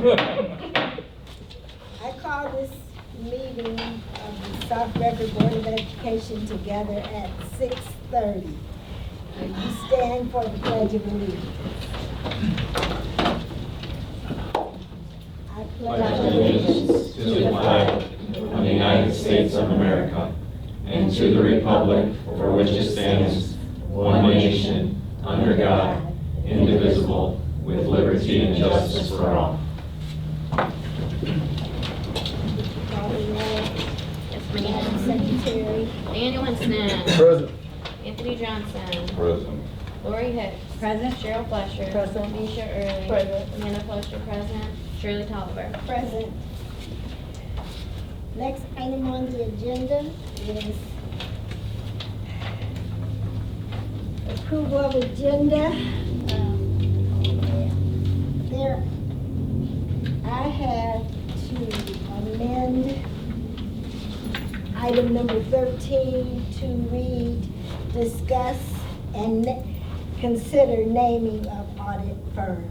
I call this meeting of the South Record Board of Education together at 6:30. And you stand for the Pledge of Allegiance. I pledge allegiance to the flag of the United States of America and to the republic for which it stands, one nation, under God, indivisible, with liberty and justice for all. Madam Secretary. Daniel Winston. Present. Anthony Johnson. Present. Lori Hicks. Present. Cheryl Flesher. Present. Misha Early. Present. Amanda Flesher present. Shirley Tolliver. Present. Next item on the agenda is approval of agenda. I have to amend item number 13 to read, discuss, and consider naming of audit firm.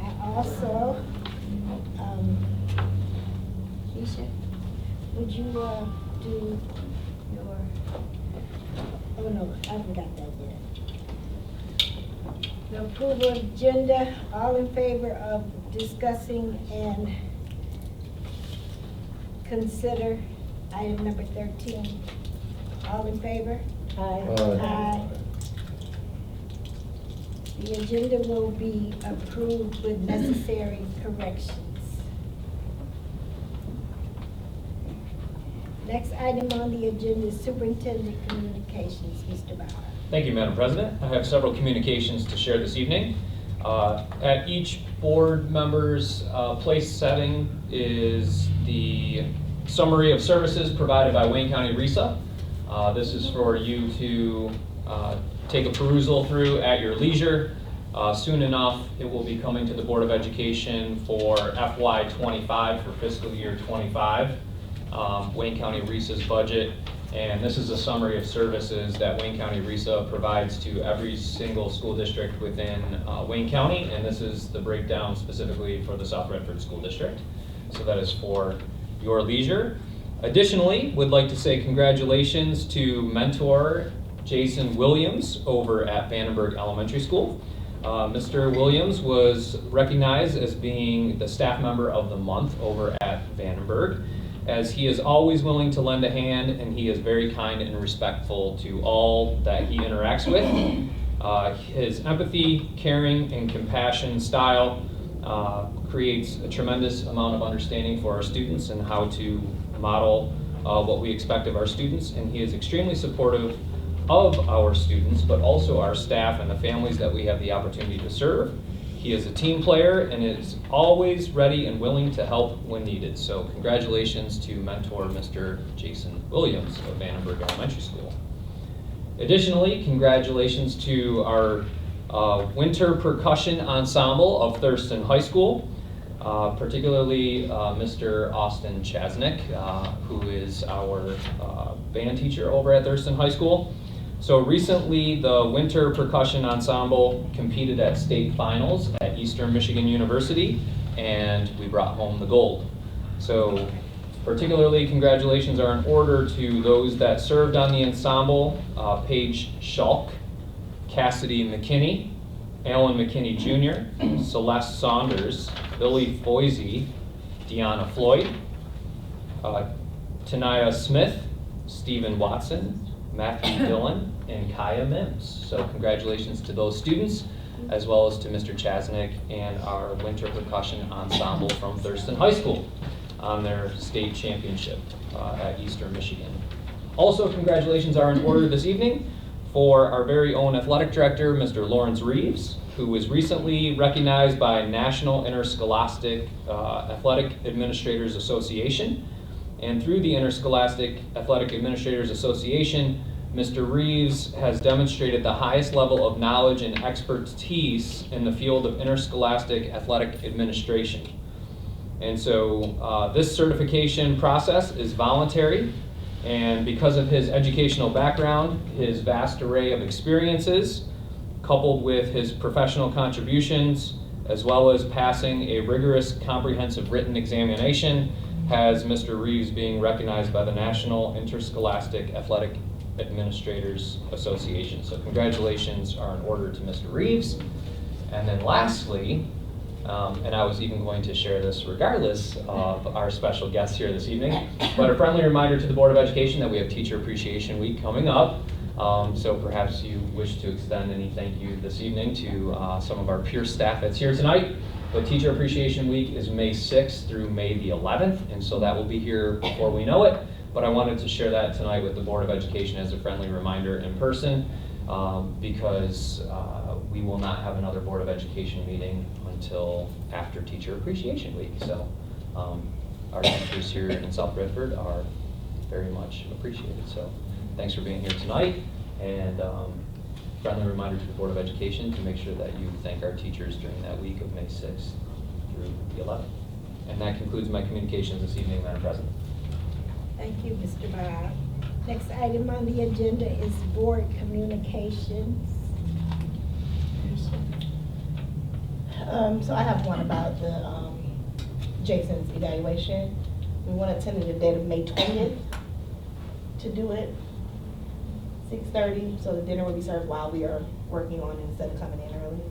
I also, Misha, would you do your, oh no, I haven't got that yet. The approval of agenda, all in favor of discussing and consider item number 13. All in favor? Aye. Aye. The agenda will be approved with necessary corrections. Next item on the agenda is Superintendent Communications, Mr. Bauer. Thank you, Madam President. I have several communications to share this evening. At each board member's place setting is the summary of services provided by Wayne County RESA. This is for you to take a perusal through at your leisure. Soon enough, it will be coming to the Board of Education for FY25 for fiscal year 25, Wayne County RESA's budget. And this is a summary of services that Wayne County RESA provides to every single school district within Wayne County, and this is the breakdown specifically for the South Redford School District. So that is for your leisure. Additionally, would like to say congratulations to mentor Jason Williams over at Vandenberg Elementary School. Mr. Williams was recognized as being the staff member of the month over at Vandenberg, as he is always willing to lend a hand and he is very kind and respectful to all that he interacts with. His empathy, caring, and compassion style creates a tremendous amount of understanding for our students and how to model what we expect of our students, and he is extremely supportive of our students, but also our staff and the families that we have the opportunity to serve. He is a team player and is always ready and willing to help when needed. So congratulations to mentor Mr. Jason Williams of Vandenberg Elementary School. Additionally, congratulations to our winter percussion ensemble of Thurston High School, particularly Mr. Austin Chasnick, who is our band teacher over at Thurston High School. So recently, the Winter Percussion Ensemble competed at state finals at Eastern Michigan University, and we brought home the gold. So particularly, congratulations are in order to those that served on the ensemble: Paige Schulk, Cassidy McKinney, Alan McKinney Jr., Celeste Saunders, Billy Foisey, Deanna Floyd, Tanaya Smith, Stephen Watson, Matthew Dillon, and Kaya Mims. So congratulations to those students, as well as to Mr. Chasnick and our Winter Percussion Ensemble from Thurston High School on their state championship at Eastern Michigan. Also, congratulations are in order this evening for our very own athletic director, Mr. Lawrence Reeves, who was recently recognized by National Interscholastic Athletic Administrators Association. And through the Interscholastic Athletic Administrators Association, Mr. Reeves has demonstrated the highest level of knowledge and expertise in the field of interscholastic athletic administration. And so this certification process is voluntary, and because of his educational background, his vast array of experiences, coupled with his professional contributions, as well as passing a rigorous comprehensive written examination, has Mr. Reeves being recognized by the National Interscholastic Athletic Administrators Association. So congratulations are in order to Mr. Reeves. And then lastly, and I was even going to share this regardless of our special guests here this evening, but a friendly reminder to the Board of Education that we have Teacher Appreciation Week coming up. So perhaps you wish to extend any thank you this evening to some of our peer staff that's here tonight. But Teacher Appreciation Week is May 6th through May the 11th, and so that will be here before we know it. But I wanted to share that tonight with the Board of Education as a friendly reminder in person, because we will not have another Board of Education meeting until after Teacher Appreciation Week. So our teachers here in South Redford are very much appreciated. So thanks for being here tonight, and friendly reminder to the Board of Education to make sure that you thank our teachers during that week of May 6th through the 11th. And that concludes my communications this evening, Madam President. Thank you, Mr. Bob. Next item on the agenda is board communications. So I have one about the Jason's evaluation. We want a tentative date of May 20th to do it, 6:30, so the dinner will be served while we are working on it instead of coming in early.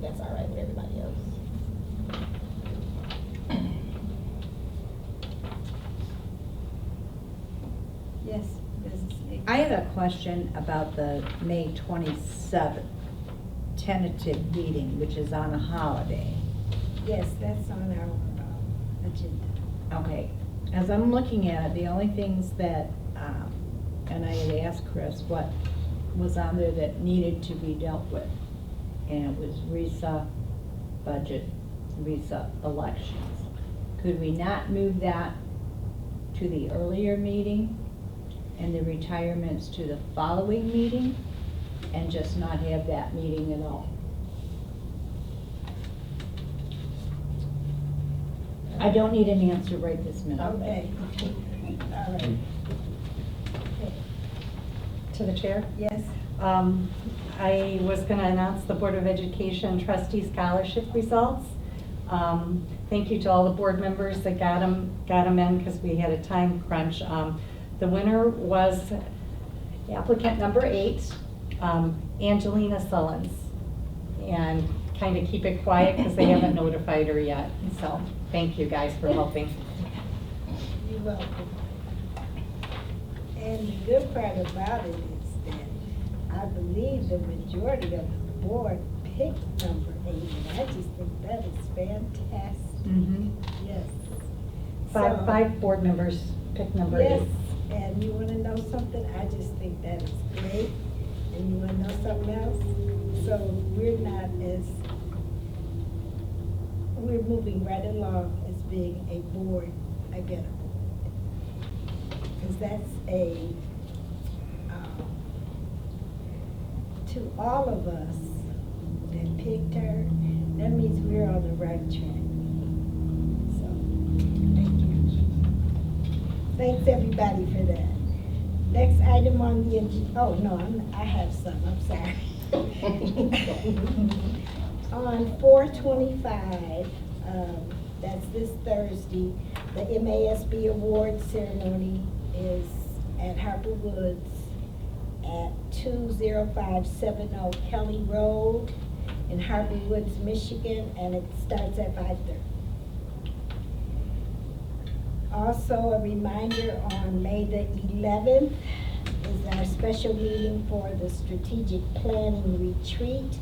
That's all right with everybody else. Yes, Mrs. Nick. I have a question about the May 27th tentative meeting, which is on a holiday. Yes, that's on our agenda. Okay, as I'm looking at it, the only things that, and I had asked Chris what was on there that needed to be dealt with. And it was RESA budget, RESA elections. Could we not move that to the earlier meeting and the retirements to the following meeting and just not have that meeting at all? I don't need an answer right this minute. Okay. All right. Okay. To the chair. Yes, I was going to announce the Board of Education trustee scholarship results. Thank you to all the board members that got them in because we had a time crunch. The winner was applicant number 8, Angelina Sullins. And kind of keep it quiet because they haven't notified her yet. So thank you guys for helping. you're welcome. And the good part about it is that I believe the majority of the board picked number 8, and I just think that is fantastic. Yes. So- Five board members picked number 8. Yes, and you wanna know something? I just think that is great. And you wanna know something else? So we're moving right along as being a board, I get a board. Cause that's to all of us that picked her, that means we're on the right track. So, thank you. Thanks, everybody, for that. Next item on the agenda, oh, no, I have some, I'm sorry. On 4/25, that's this Thursday, the MASB Awards ceremony is at Harper Woods at 20570 Kelly Road in Harper Woods, Michigan, and it starts at 5:30. Also, a reminder, on May the 11th is our special meeting for the strategic planning retreat,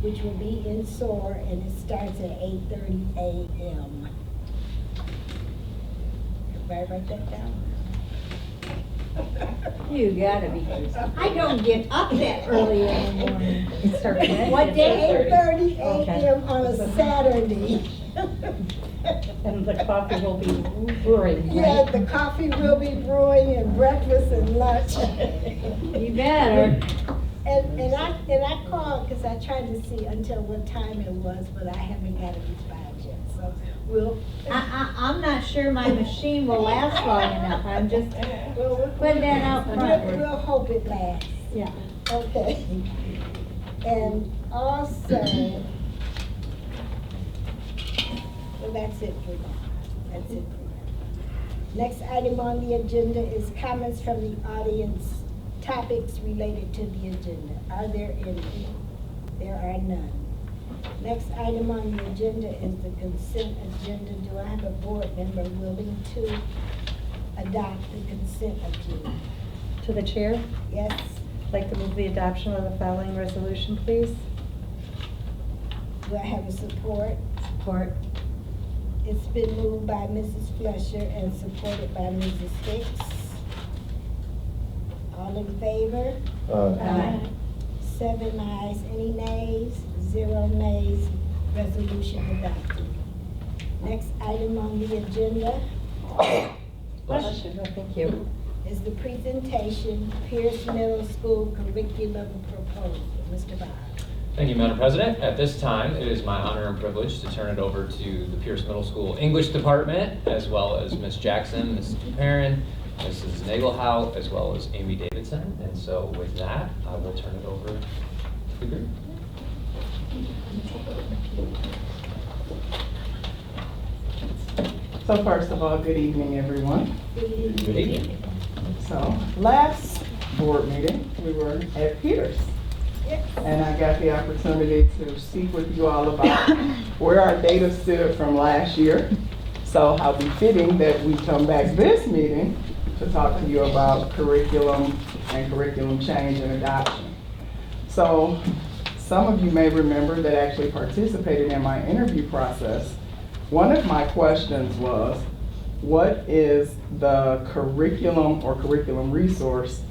which will be in SOAR, and it starts at 8:30 a.m. Everybody write that down? You gotta be, I don't get up that early in the morning. It starts at What day? 8:30 Okay. a.m. on a Saturday. And the coffee will be brewing, Yeah, right? the coffee will be brewing and breakfast and lunch. You better. And I called because I tried to see until what time it was, but I haven't got a response yet, so we'll. I'm not sure my machine will last long enough. I'm just we'll putting that out front. We'll hope it lasts. Yeah. Okay. And also, well, that's it for now. That's it for now. Next item on the agenda is comments from the audience, topics related to the agenda. Are there any? There are none. Next item on the agenda is the consent agenda. Do I have a board member willing to adopt the consent agenda? To the chair, Yes? I'd like to move the adoption of the following resolution, please. Do I have a support? Support. It's been moved by Mrs. Fletcher and supported by Mrs. Hicks. All in favor? Aye. 7 ayes, any nays? 0 nays. Resolution adopted. Next item on the agenda Thank you. is the presentation, Pierce Middle School Curriculum Proposal. Mr. Bob. Thank you, Madam President. At this time, it is my honor and privilege to turn it over to the Pierce Middle School English Department, as well as Ms. Jackson, Mrs. Perrin, Mrs. Nagelhout, as well as Amy Davidson. And so with that, I will turn it over to the group. So first of all, good evening, everyone. Good evening. So last board meeting, we were at Pierce. And I got the opportunity to speak with you all about where our data stood from last year. So how befitting that we come back this meeting to talk to you about curriculum and curriculum change and adoption. So some of you may remember that actually participated in my interview process. One of my questions was, what is the curriculum or curriculum resource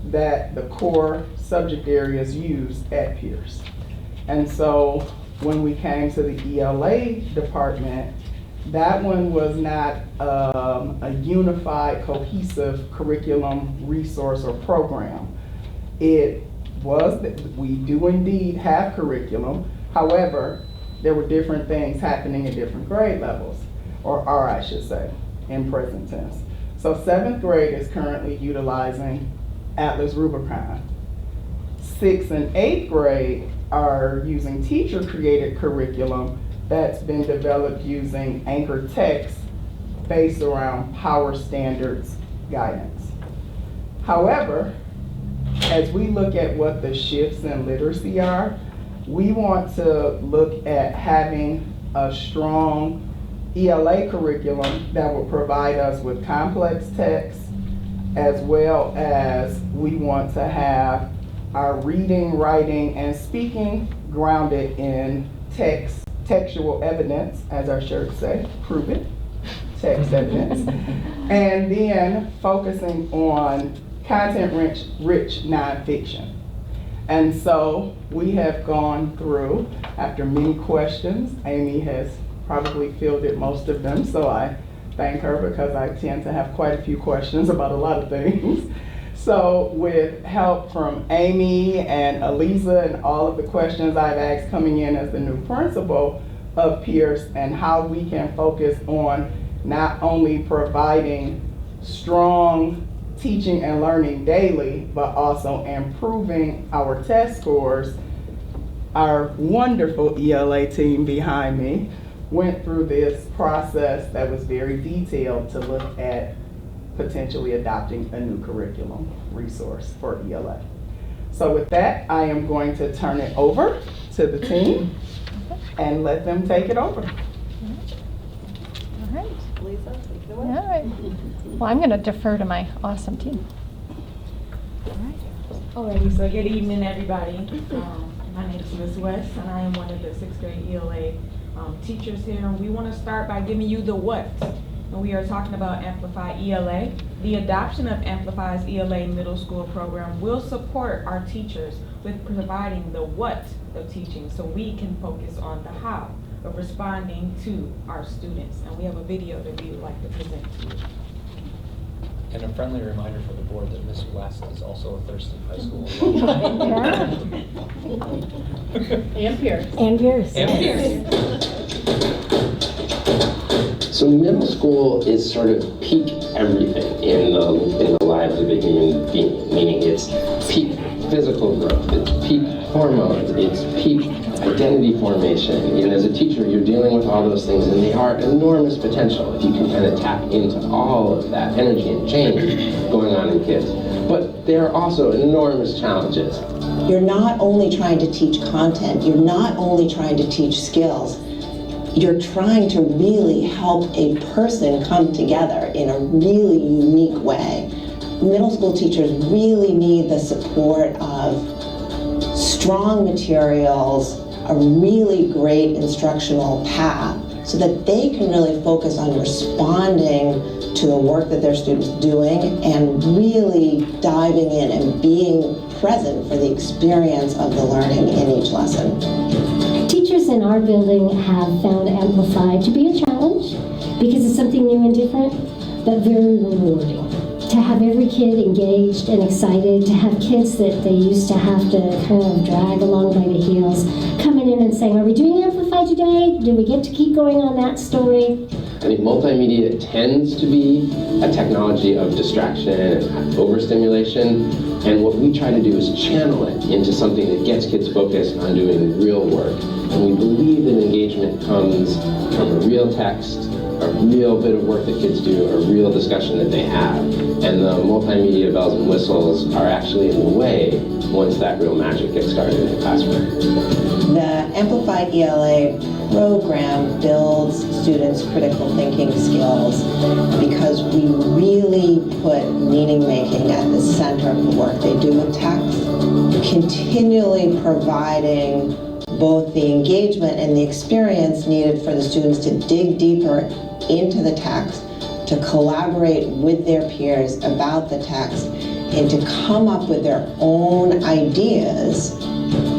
that the core subject areas use at Pierce? And so when we came to the ELA department, that one was not a unified, cohesive curriculum resource or program. It was that we do indeed have curriculum. However, there were different things happening at different grade levels, or are, I should say, in present tense. So 7th grade is currently utilizing Atlas Rubicon. 6th and 8th grade are using teacher-created curriculum that's been developed using anchor text based around power standards guidance. However, as we look at what the shifts in literacy are, we want to look at having a strong ELA curriculum that will provide us with complex text, as well as we want to have our reading, writing, and speaking grounded in textual evidence, as our shirts say, prove it, text evidence, and then focusing on content-rich nonfiction. And so we have gone through, after many questions, Amy has probably fielded most of them, so I thank her because I tend to have quite a few questions about a lot of things. So with help from Amy and Aliza and all of the questions I've asked coming in as the new principal of Pierce, and how we can focus on not only providing strong teaching and learning daily, but also improving our test scores, our wonderful ELA team behind me went through this process that was very detailed to look at potentially adopting a new curriculum resource for ELA. So with that, I am going to turn it over to the team and let them take it over. All right. All right. Well, I'm going to defer to my awesome team. Alrighty, so good evening, everybody. My name is Ms. West, and I am one of the 6th grade ELA teachers here. We want to start by giving you the what. And we are talking about Amplify ELA. The adoption of Amplify's ELA middle school program will support our teachers with providing the what of teaching, so we can focus on the how of responding to our students. And we have a video that we would like to present to you. And a friendly reminder for the board that Ms. West is also a Thurston High School alumni. And Pierce. And Pierce. And Pierce. So middle school is sort of peak everything in the lives of a human being, meaning it's peak physical growth, it's peak hormones, it's peak identity formation. And as a teacher, you're dealing with all those things, and they are enormous potential if you can kind of tap into all of that energy and change going on in kids. But there are also enormous challenges. You're not only trying to teach content, you're not only trying to teach skills, you're trying to really help a person come together in a really unique way. Middle school teachers really need the support of strong materials, a really great instructional path, so that they can really focus on responding to the work that their students are doing and really diving in and being present for the experience of the learning in each lesson. Teachers in our building have found Amplify to be a challenge because it's something new and different, but very rewarding. To have every kid engaged and excited, to have kids that they used to have to kind of drag along by the heels, coming in and saying, are we doing Amplify today? Do we get to keep going on that story? I think multimedia tends to be a technology of distraction and overstimulation, and what we try to do is channel it into something that gets kids focused on doing real work. And we believe that engagement comes from a real text, a real bit of work that kids do, a real discussion that they have. And the multimedia bells and whistles are actually in the way once that real magic gets started in the classroom. The Amplify ELA program builds students' critical thinking skills because we really put meaning making at the center of the work they do with text, continually providing both the engagement and the experience needed for the students to dig deeper into the text, to collaborate with their peers about the text, and to come up with their own ideas.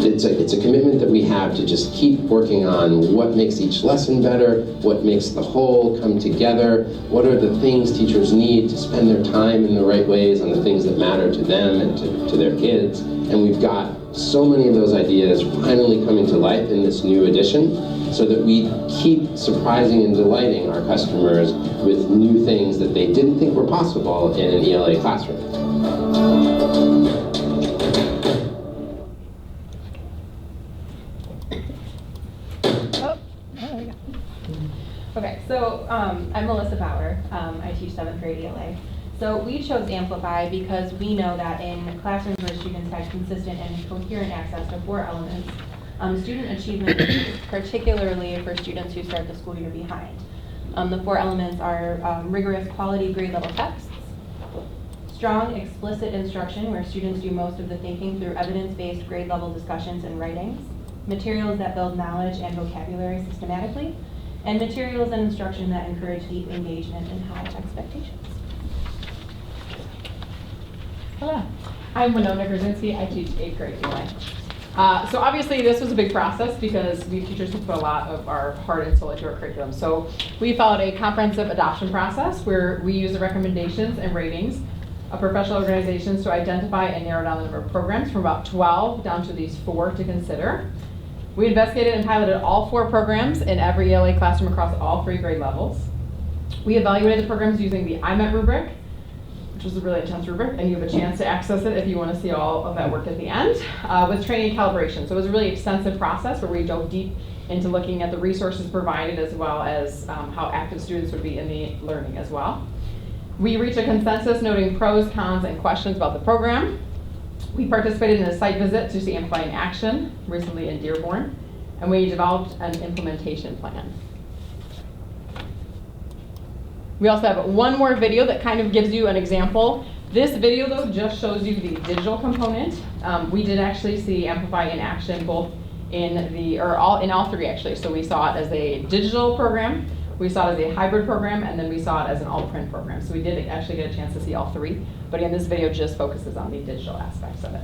It's a commitment that we have to just keep working on what makes each lesson better, what makes the whole come together, what are the things teachers need to spend their time in the right ways on the things that matter to them and to their kids. And we've got so many of those ideas finally coming to life in this new edition, so that we keep surprising and delighting our customers with new things that they didn't think were possible in an ELA classroom. Okay, so I'm Melissa Bauer. I teach 7th grade ELA. So we chose Amplify because we know that in classrooms where students have consistent and coherent access to 4 elements, student achievement is particularly for students who start the school year behind. The 4 elements are rigorous quality grade level texts, strong explicit instruction where students do most of the thinking through evidence-based grade level discussions and writings, materials that build knowledge and vocabulary systematically, and materials and instruction that encourage deep engagement and high expectations. Hello, I'm Winona Grzinski. I teach 8th grade ELA. So obviously this was a big process because we teachers have put a lot of our heart and soul into our curriculum. So we followed a comprehensive adoption process where we use the recommendations and ratings of professional organizations to identify and narrow down the number of programs from about 12 down to these 4 to consider. We investigated and piloted all 4 programs in every ELA classroom across all 3 grade levels. We evaluated the programs using the IMET rubric, which was a really intense rubric, and you have a chance to access it if you want to see all of that work at the end, with training and calibration. So it was a really extensive process where we dove deep into looking at the resources provided as well as how active students would be in the learning as well. We reached a consensus noting pros, cons, and questions about the program. We participated in a site visit to see Amplify in action recently in Dearborn, and we developed an implementation plan. We also have one more video that kind of gives you an example. This video though just shows you the digital component. We did actually see Amplify in action both in all 3 actually. So we saw it as a digital program, we saw it as a hybrid program, and then we saw it as an all print program. So we did actually get a chance to see all 3. But again, this video just focuses on the digital aspects of it.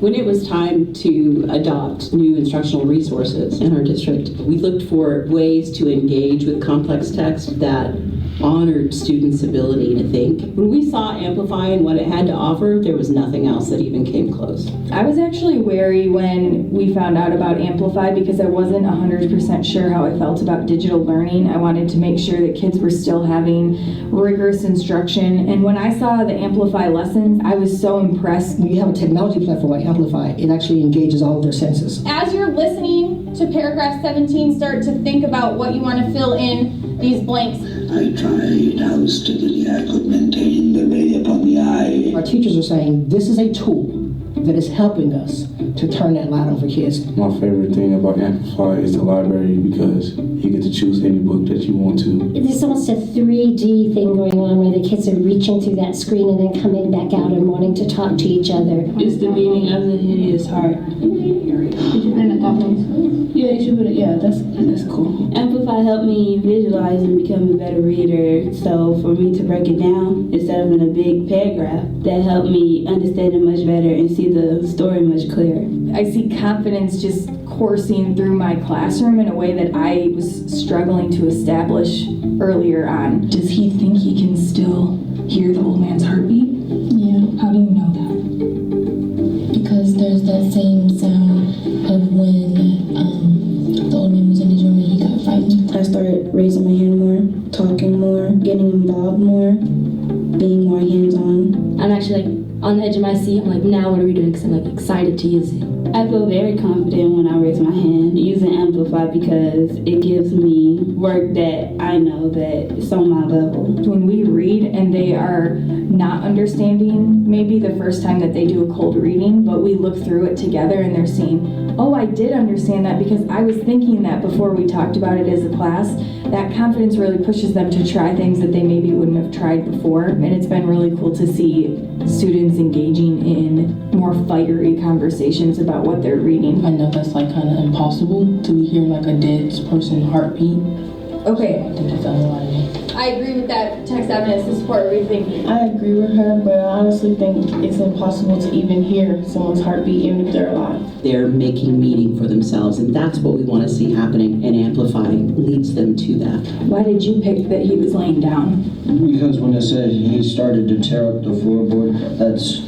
When it was time to adopt new instructional resources in our district, we looked for ways to engage with complex text that honored students' ability to think. When we saw Amplify and what it had to offer, there was nothing else that even came close. I was actually wary when we found out about Amplify because I wasn't 100% sure how I felt about digital learning. I wanted to make sure that kids were still having rigorous instruction. And when I saw the Amplify lessons, I was so impressed. When you have a technology platform like Amplify, it actually engages all of their senses. As you're listening to paragraph 17, start to think about what you want to fill in these blanks. I tried how steadily I could maintain the ray upon the eye. Our teachers are saying this is a tool that is helping us to turn that light on for kids. My favorite thing about Amplify is the library because you get to choose any book that you want to. There's almost a 3D thing going on where the kids are reaching through that screen and then coming back out and wanting to talk to each other. It's the beating of the hideous heart. Did you put in a thought box? Yeah, you should put it. Yeah, that's cool. Amplify helped me visualize and become a better reader. So for me to break it down instead of in a big paragraph, that helped me understand it much better and see the story much clearer. I see confidence just coursing through my classroom in a way that I was struggling to establish earlier on. Does he think he can still hear the old man's heartbeat? Yeah. How do you know that? Because there's that same sound of when the old man was in his room and he got frightened. I started raising my hand more, talking more, getting involved more, being more hands-on. I'm actually on the edge of my seat. I'm like, now what are we doing? Because I'm excited to use it. I feel very confident when I raise my hand using Amplify because it gives me work that I know that is on my level. When we read and they are not understanding maybe the first time that they do a cold reading, but we look through it together and they're saying, oh, I did understand that because I was thinking that before we talked about it as a class, that confidence really pushes them to try things that they maybe wouldn't have tried before. And it's been really cool to see students engaging in more fiery conversations about what they're reading. I know that's kind of impossible to hear a dead person's heartbeat. Okay. I think that's unlikely. I agree with that text evidence to support what we're thinking. I agree with her, but I honestly think it's impossible to even hear someone's heartbeat even if they're alive. They're making meaning for themselves, and that's what we want to see happening, and Amplifying leads them to that. Why did you pick that he was laying down? Because when it said he started to tear up the floorboard, that's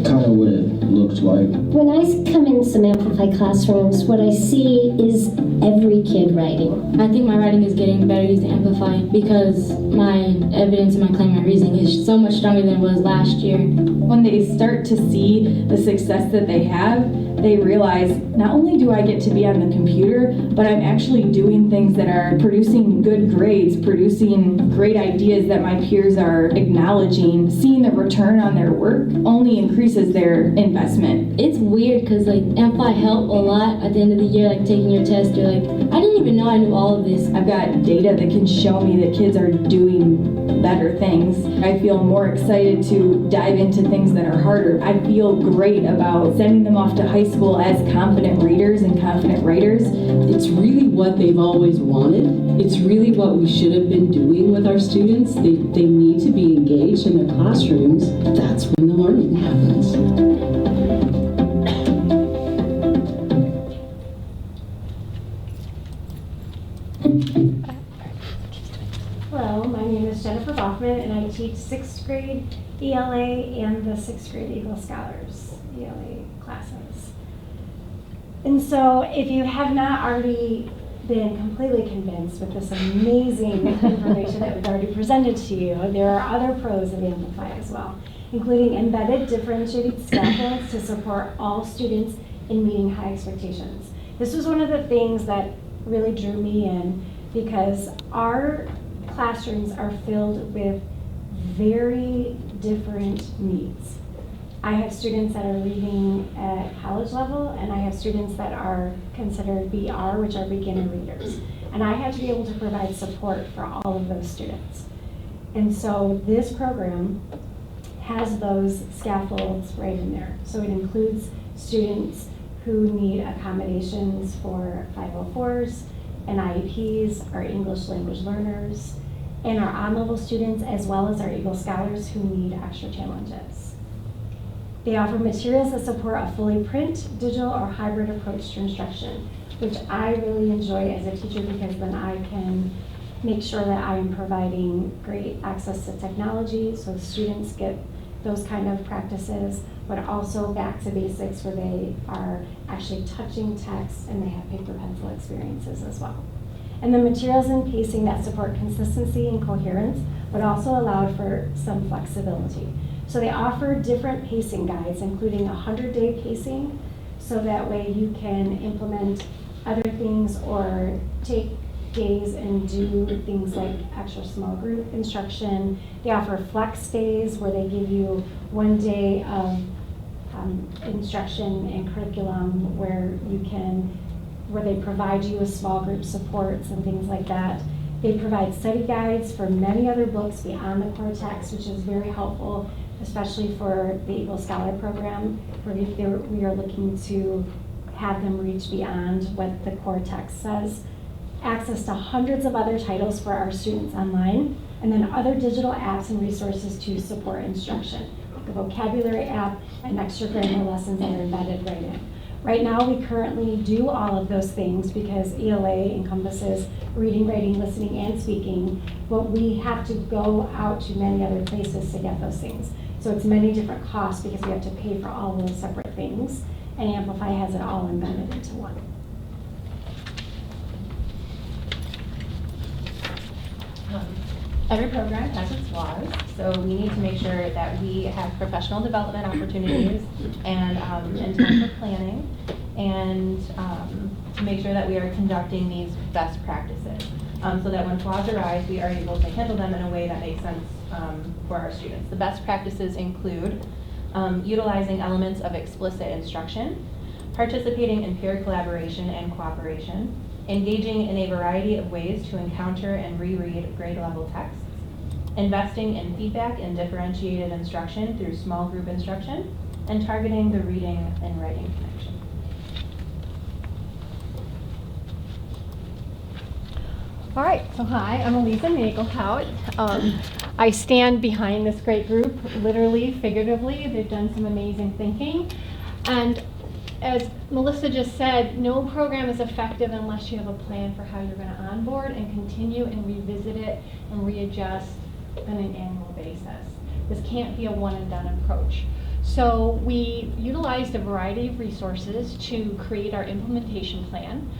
kind of what it looked like. When I come in some Amplify classrooms, what I see is every kid writing. I think my writing is getting better using Amplify because my evidence and my claim and reasoning is so much stronger than it was last year. When they start to see the success that they have, they realize not only do I get to be on the computer, but I'm actually doing things that are producing good grades, producing great ideas that my peers are acknowledging. Seeing the return on their work only increases their investment. It's weird because Amplify helped a lot at the end of the year, taking your test, you're like, I didn't even know I knew all of this. I've got data that can show me that kids are doing better things. I feel more excited to dive into things that are harder. I feel great about sending them off to high school as confident readers and confident writers. It's really what they've always wanted. It's really what we should have been doing with our students. They need to be engaged in their classrooms. That's when the learning happens. Hello, my name is Jennifer Baughman and I teach 6th grade ELA and the 6th grade Eagle Scholars ELA classes. And so if you have not already been completely convinced with this amazing information that we've already presented to you, there are other pros of Amplify as well, including embedded differentiated scaffolds to support all students in meeting high expectations. This was one of the things that really drew me in because our classrooms are filled with very different needs. I have students that are reading at college level, and I have students that are considered BR, which are beginner readers. And I have to be able to provide support for all of those students. And so this program has those scaffolds right in there. So it includes students who need accommodations for 504s and IEPs, our English language learners, and our on-level students, as well as our Eagle Scholars who need extra challenges. They offer materials that support a fully print, digital, or hybrid approach to instruction, which I really enjoy as a teacher because then I can make sure that I am providing great access to technology so students get those kind of practices, but also back to basics where they are actually touching text and they have paper pencil experiences as well. And the materials and pacing that support consistency and coherence, but also allowed for some flexibility. So they offer different pacing guides, including a 100-day pacing, so that way you can implement other things or take days and do things like extra small group instruction. They offer flex days where they give you 1 day of instruction and curriculum where they provide you with small group supports and things like that. They provide study guides for many other books beyond the core text, which is very helpful, especially for the Eagle Scholar Program, where we are looking to have them reach beyond what the core text says. Access to hundreds of other titles for our students online, and then other digital apps and resources to support instruction. The vocabulary app and extra grammar lessons that are embedded right in. Right now, we currently do all of those things because ELA encompasses reading, writing, listening, and speaking, but we have to go out to many other places to get those things. So it's many different costs because we have to pay for all those separate things, and Amplify has it all embedded into one. Every program has its flaws, so we need to make sure that we have professional development opportunities and time for planning, and to make sure that we are conducting these best practices, so that when flaws arise, we are able to handle them in a way that makes sense for our students. The best practices include utilizing elements of explicit instruction, participating in peer collaboration and cooperation, engaging in a variety of ways to encounter and reread grade level texts, investing in feedback and differentiated instruction through small group instruction, and targeting the reading and writing connection. All right, so hi, I'm Elisa Nagelhout. I stand behind this great group, literally, figuratively. They've done some amazing thinking. And as Melissa just said, no program is effective unless you have a plan for how you're going to onboard and continue and revisit it and readjust on an annual basis. This can't be a one and done approach. So we utilized a variety of resources to create our implementation plan.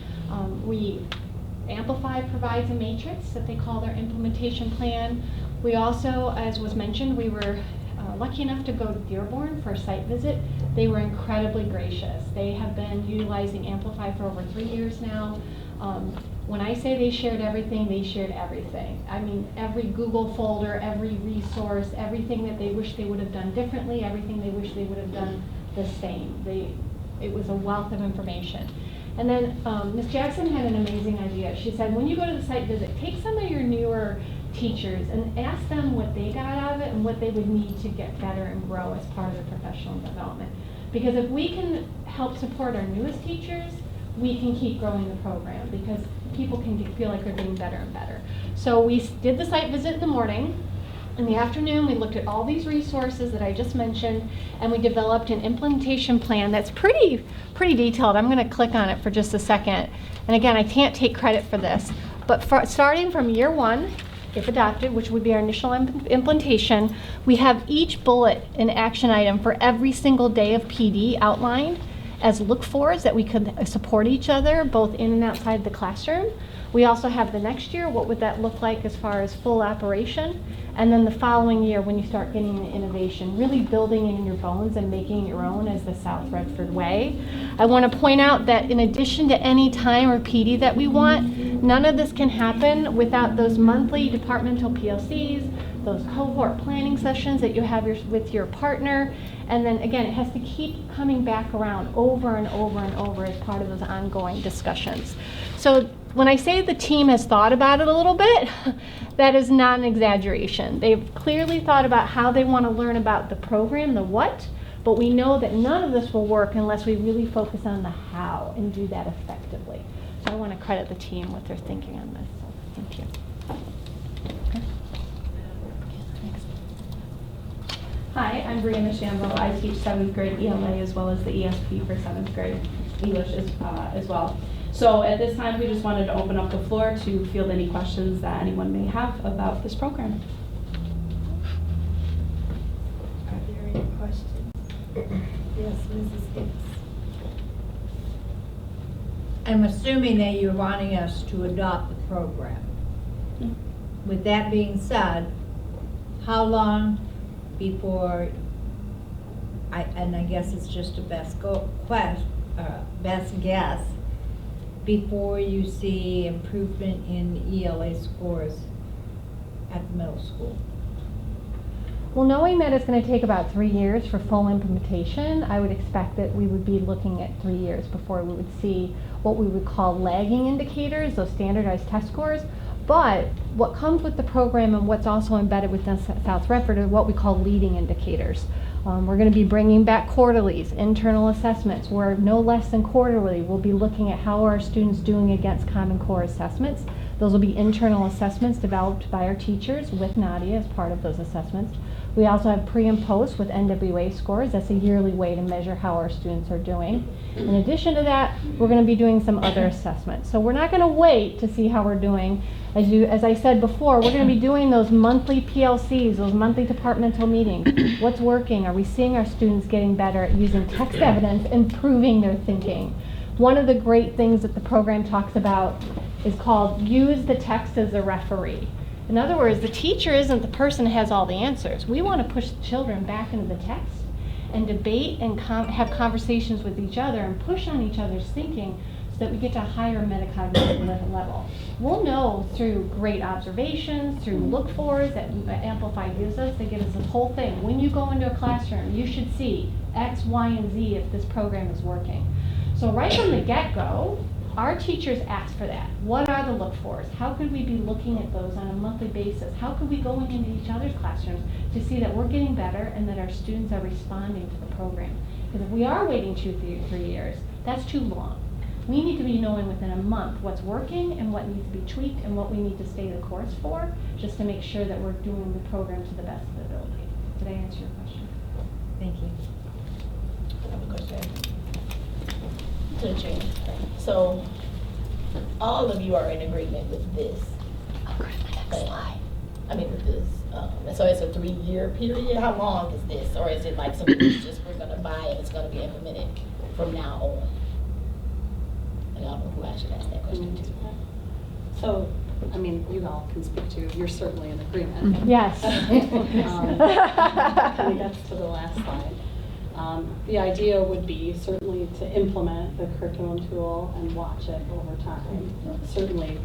Amplify provides a matrix that they call their implementation plan. We also, as was mentioned, we were lucky enough to go to Dearborn for a site visit. They were incredibly gracious. They have been utilizing Amplify for over 3 years now. When I say they shared everything, they shared everything. I mean, every Google folder, every resource, everything that they wish they would have done differently, everything they wish they would have done the same. It was a wealth of information. And then Ms. Jackson had an amazing idea. She said, when you go to the site visit, take some of your newer teachers and ask them what they got out of it and what they would need to get better and grow as part of their professional development. Because if we can help support our newest teachers, we can keep growing the program because people can feel like they're getting better and better. So we did the site visit in the morning. In the afternoon, we looked at all these resources that I just mentioned, and we developed an implementation plan that's pretty detailed. I'm going to click on it for just a second. And again, I can't take credit for this, but starting from year 1, if adopted, which would be our initial implementation, we have each bullet an action item for every single day of PD outlined as look-fors that we could support each other both in and outside the classroom. We also have the next year, what would that look like as far as full operation? And then the following year when you start getting the innovation, really building it in your bones and making it your own as the South Redford way. I want to point out that in addition to any time or PD that we want, none of this can happen without those monthly departmental PLCs, those cohort planning sessions that you have with your partner. And then again, it has to keep coming back around over and over and over as part of those ongoing discussions. So when I say the team has thought about it a little bit, that is not an exaggeration. They've clearly thought about how they want to learn about the program, the what, but we know that none of this will work unless we really focus on the how and do that effectively. So I want to credit the team with their thinking on this. So thank you. Hi, I'm Brianna Shambo. I teach 7th grade ELA as well as the ESP for 7th grade English as well. So at this time, we just wanted to open up the floor to field any questions that anyone may have about this program. Are there any questions? Yes, Mrs. Hicks. I'm assuming that you're wanting us to adopt the program. With that being said, how long before, and I guess it's just a best guess, before you see improvement in ELA scores at the middle school? Well, knowing that it's going to take about 3 years for full implementation, I would expect that we would be looking at 3 years before we would see what we would call lagging indicators, those standardized test scores. But what comes with the program and what's also embedded within South Redford are what we call leading indicators. We're going to be bringing back quarterlies, internal assessments, where no less than quarterly we'll be looking at how are our students doing against Common Core assessments. Those will be internal assessments developed by our teachers with Nadia as part of those assessments. We also have pre and post with NWA scores. That's a yearly way to measure how our students are doing. In addition to that, we're going to be doing some other assessments. So we're not going to wait to see how we're doing. As I said before, we're going to be doing those monthly PLCs, those monthly departmental meetings. What's working? Are we seeing our students getting better at using text evidence, improving their thinking? One of the great things that the program talks about is called use the text as a referee. In other words, the teacher isn't the person who has all the answers. We want to push the children back into the text and debate and have conversations with each other and push on each other's thinking so that we get to a higher metacognitive level. We'll know through great observations, through look-fors that Amplify gives us, they give us this whole thing. When you go into a classroom, you should see X, Y, and Z if this program is working. So right from the get-go, our teachers ask for that. What are the look-fors? How could we be looking at those on a monthly basis? How could we go into each other's classrooms to see that we're getting better and that our students are responding to the program? Because if we are waiting 2, 3 years, that's too long. We need to be knowing within a month what's working and what needs to be tweaked and what we need to stay the course for, just to make sure that we're doing the program to the best of the ability. Did I answer your question? Thank you. I have a question. To the chair. So, all of you are in agreement with this. I'll go to the next slide. I mean, with this. So it's a 3-year period. How long is this, or is it like something that's just we're gonna buy and it's gonna be implemented from now on? And I don't know who I should ask that question to. So, I mean, you all can speak to, you're certainly in agreement. Yes. I think that's to the last slide. The idea would be certainly to implement the curriculum tool and watch it over time. Certainly,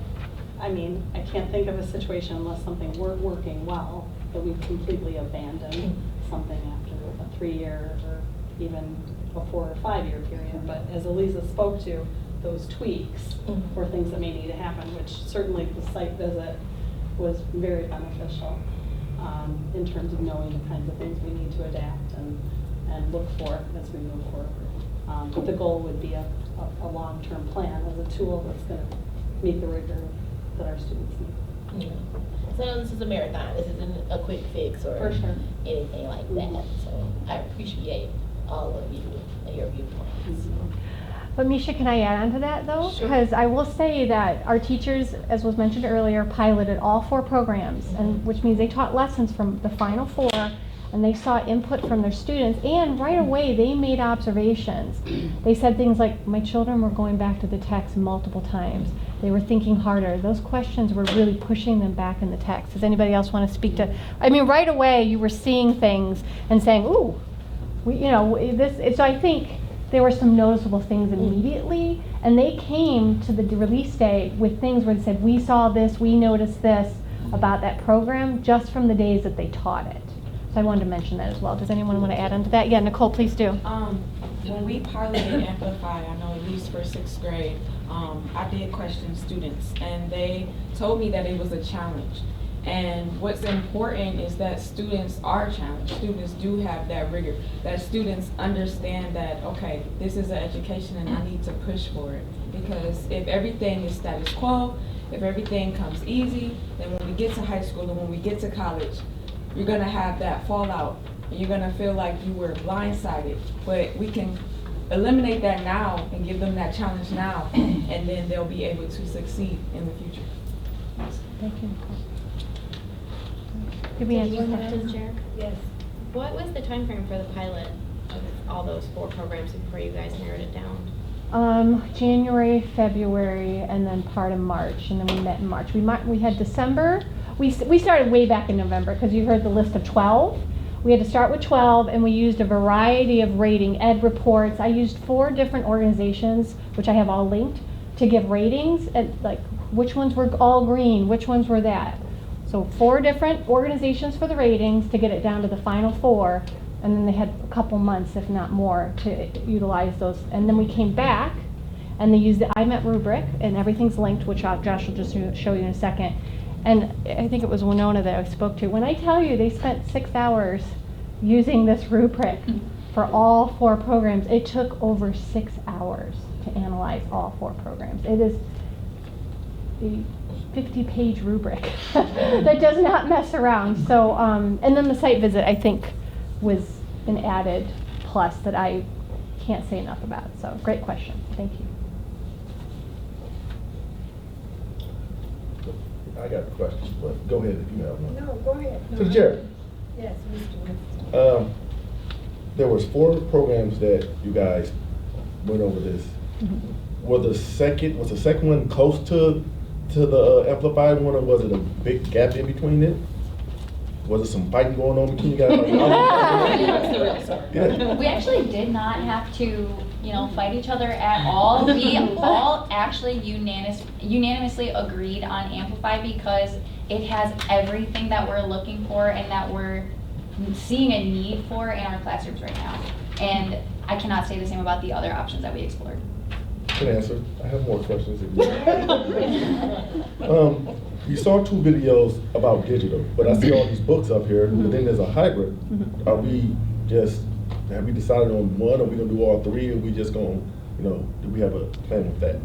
I mean, I can't think of a situation unless something weren't working well that we've completely abandoned something after a 3-year or even a 4 or 5-year period. But as Eliza spoke to, those tweaks were things that may need to happen, which certainly the site visit was very beneficial in terms of knowing the kinds of things we need to adapt and look for as we move forward. But the goal would be a long-term plan as a tool that's going to meet the rigor that our students need. Yeah. So this is a marathon. This isn't a quick fix or anything like that. So I appreciate all of you and your viewpoints. But Misha, can I add on to that though? Sure. Because I will say that our teachers, as was mentioned earlier, piloted all 4 programs, and which means they taught lessons from the final 4, and they saw input from their students, and right away they made observations. They said things like, my children were going back to the text multiple times. They were thinking harder. Those questions were really pushing them back in the text. Does anybody else want to speak to? I mean, right away you were seeing things and saying, ooh, this. So I think there were some noticeable things immediately, and they came to the release day with things where they said, we saw this, we noticed this about that program just from the days that they taught it. So I wanted to mention that as well. Does anyone want to add on to that? Yeah, Nicole, please do. When we piloted Amplify, I know at least for 6th grade, I did question students, and they told me that it was a challenge. And what's important is that students are challenged. Students do have that rigor. That students understand that, okay, this is an education and I need to push for it. Because if everything is status quo, if everything comes easy, then when we get to high school and when we get to college, you're gonna have that fallout. And you're gonna feel like you were blindsided. But we can eliminate that now and give them that challenge now, and then they'll be able to succeed in the future. Thank you. Did we answer questions, Jared? Yes. What was the time frame for the pilot of all those 4 programs before you guys narrowed it down? January, February, and then part of March, and then we met in March. We had December. We started way back in November because you heard the list of 12. We had to start with 12, and we used a variety of rating, ed reports. I used 4 different organizations, which I have all linked, to give ratings, and like which ones were all green, which ones were that. So 4 different organizations for the ratings to get it down to the final 4, and then they had a couple months, if not more, to utilize those. And then we came back, and they used the IMET rubric, and everything's linked, which Josh will just show you in a second. And I think it was Winona that I spoke to. When I tell you they spent 6 hours using this rubric for all 4 programs, it took over 6 hours to analyze all 4 programs. It is a 50-page rubric that does not mess around. So, and then the site visit, I think, was an added plus that I can't say enough about. So, great question. Thank you. I got questions, but go ahead if you have one. No, go ahead. To the chair. Yes, Mr. Winston. There was 4 programs that you guys went over this. Mm-hmm. Was the second one close to the amplified one, or was it a big gap in between it? Was there some fighting going on between you guys? That's the real story. Yeah. We actually did not have to, fight each other at all. We all actually unanimously agreed on Amplify because it has everything that we're looking for and that we're seeing a need for in our classrooms right now. And I cannot say the same about the other options that we explored. Good answer. I have more questions. You saw 2 videos about digital, but I see all these books up here, but then there's a hybrid. Have we decided on one, or we gonna do all 3, or we just gonna, do we have a plan with that?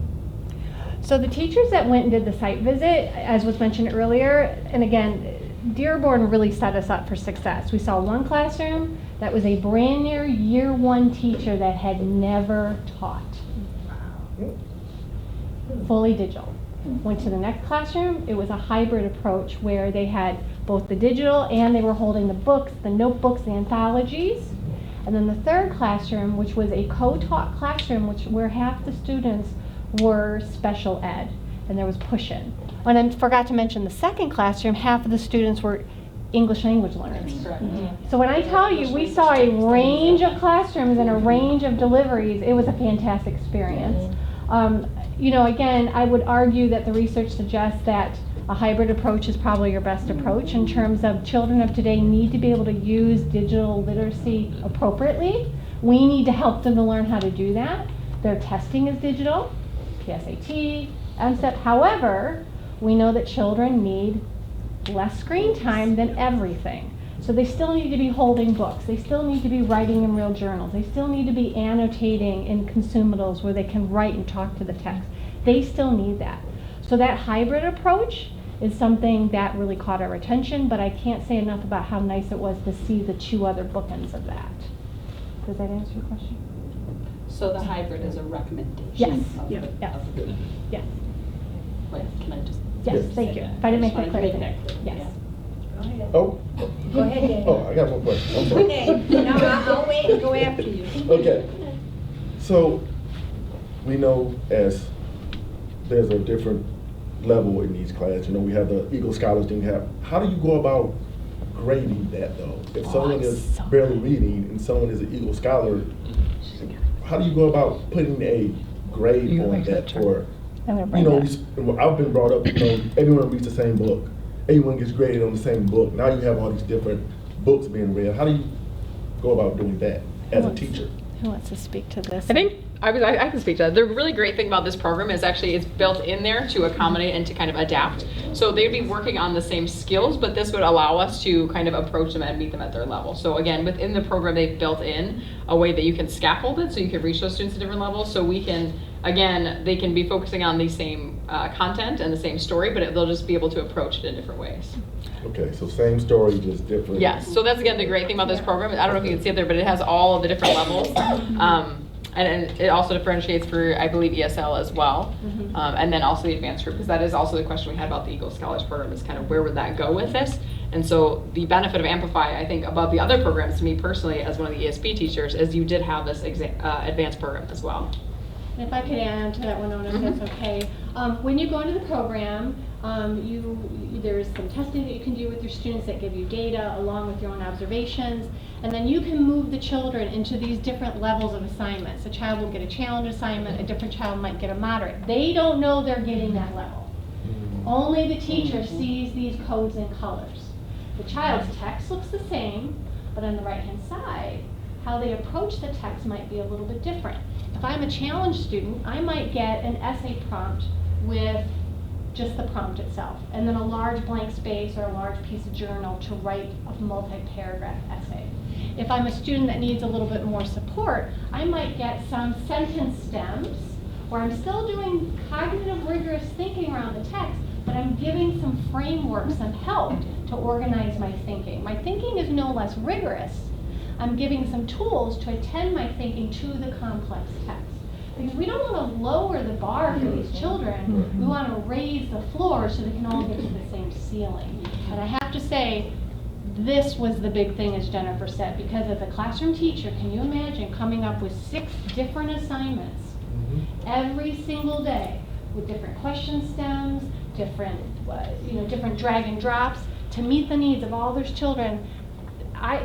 So the teachers that went and did the site visit, as was mentioned earlier, and again, Dearborn really set us up for success. We saw one classroom that was a brand new year 1 teacher that had never taught. Fully digital. Went to the next classroom, it was a hybrid approach where they had both the digital and they were holding the books, the notebooks, the anthologies. And then the third classroom, which was a co-taught classroom, where half the students were special ed, and there was push-in. And I forgot to mention the second classroom, half of the students were English language learners. So when I tell you we saw a range of classrooms and a range of deliveries, it was a fantastic experience. Again, I would argue that the research suggests that a hybrid approach is probably your best approach in terms of children of today need to be able to use digital literacy appropriately. We need to help them to learn how to do that. Their testing is digital, PSAT, MSTEP. However, we know that children need less screen time than everything. So they still need to be holding books. They still need to be writing in real journals. They still need to be annotating in consumables where they can write and talk to the text. They still need that. So that hybrid approach is something that really caught our attention, but I can't say enough about how nice it was to see the 2 other bookends of that. Does that answer your question? So the hybrid is a recommendation? Yes. Yes. Yes. Wait, can I just? Yes, thank you. If I didn't make that clear. Yes. Go ahead. Oh. Go ahead, Dan. Oh, I got one question. I'm sorry. Okay, no, I'll wait and go after you. Okay. So, we know as there's a different level in each class. We have the Eagle Scholars thing. How do you go about grading that though? If someone is barely reading and someone is an Eagle Scholar, how do you go about putting a grade on that for? I've been brought up. Everyone reads the same book. Everyone gets graded on the same book. Now you have all these different books being read. How do you go about doing that as a teacher? Who wants to speak to this? I think I can speak to that. The really great thing about this program is actually it's built in there to accommodate and to kind of adapt. So they'd be working on the same skills, but this would allow us to kind of approach them and meet them at their level. So again, within the program, they've built in a way that you can scaffold it so you can reach those students at different levels. So we can, again, they can be focusing on the same content and the same story, but they'll just be able to approach it in different ways. Okay, so same story, just different. Yes, so that's again the great thing about this program. I don't know if you can see it there, but it has all of the different levels. And it also differentiates for, I believe, ESL as well. Mhm. And then also the advanced group, because that is also the question we had about the Eagle Scholars Program, is kind of where would that go with this? And so the benefit of Amplify, I think, above the other programs, to me personally, as one of the ESP teachers, is you did have this advanced program as well. And if I could add to that, Winona, if that's okay. When you go into the program, there's some testing that you can do with your students that give you data along with your own observations. And then you can move the children into these different levels of assignments. A child will get a challenge assignment, a different child might get a moderate. They don't know they're getting that level. Only the teacher sees these codes and colors. The child's text looks the same, but on the right-hand side, how they approach the text might be a little bit different. If I'm a challenge student, I might get an essay prompt with just the prompt itself, and then a large blank space or a large piece of journal to write a multi-paragraph essay. If I'm a student that needs a little bit more support, I might get some sentence stems, where I'm still doing cognitive rigorous thinking around the text, but I'm giving some framework, some help to organize my thinking. My thinking is no less rigorous. I'm giving some tools to attend my thinking to the complex text. Because we don't want to lower the bar for these children. We want to raise the floor so they can all get to the same ceiling. And I have to say, this was the big thing, as Jennifer said, because as a classroom teacher, can you imagine coming up with 6 different assignments every single day with different question stems, different different drag and drops to meet the needs of all those children?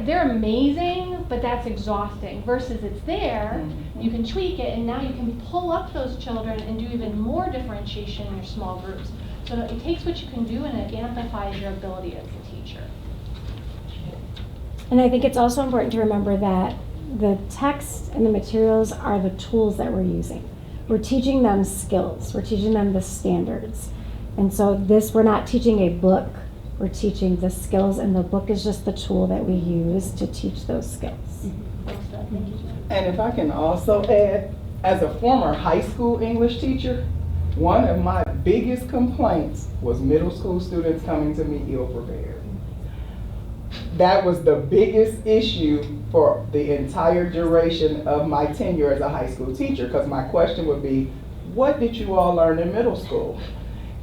They're amazing, but that's exhausting. Versus it's there, you can tweak it, and now you can pull up those children and do even more differentiation in your small groups. So it takes what you can do and it amplifies your ability as a teacher. And I think it's also important to remember that the text and the materials are the tools that we're using. We're teaching them skills. We're teaching them the standards. And so we're not teaching a book. We're teaching the skills, and the book is just the tool that we use to teach those skills. And if I can also add, as a former high school English teacher, one of my biggest complaints was middle school students coming to me ill-prepared. That was the biggest issue for the entire duration of my tenure as a high school teacher, because my question would be, what did you all learn in middle school?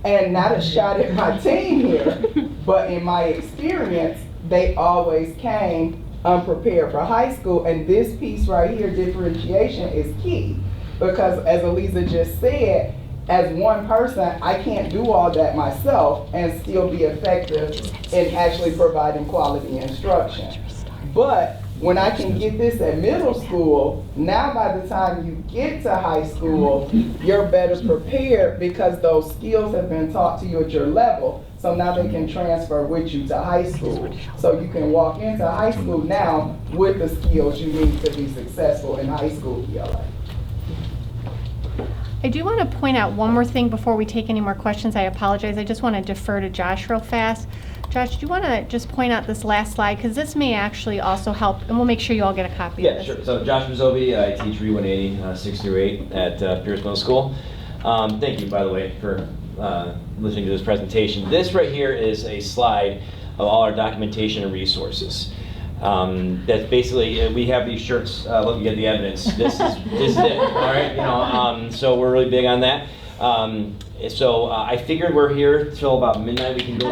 And not a shot at my team here, but in my experience, they always came unprepared for high school. And this piece right here, differentiation, is key. Because as Eliza just said, as one person, I can't do all that myself and still be effective in actually providing quality instruction. But when I can get this at middle school, now by the time you get to high school, you're better prepared because those skills have been taught to you at your level. So now they can transfer with you to high school. So you can walk into high school now with the skills you need to be successful in high school ELA. I do want to point out one more thing before we take any more questions. I apologize. I just want to defer to Josh real fast. Josh, do you want to just point out this last slide? Because this may actually also help, and we'll make sure you all get a copy of this. Yeah, sure. So Josh Mazzobi, I teach Re 180, 6 through 8 at Pierce Middle School. Thank you, by the way, for listening to this presentation. This right here is a slide of all our documentation and resources. That's basically, we have these shirts, look, you get the evidence. This is it, all right? So we're really big on that. So I figured we're here till about midnight. We can go.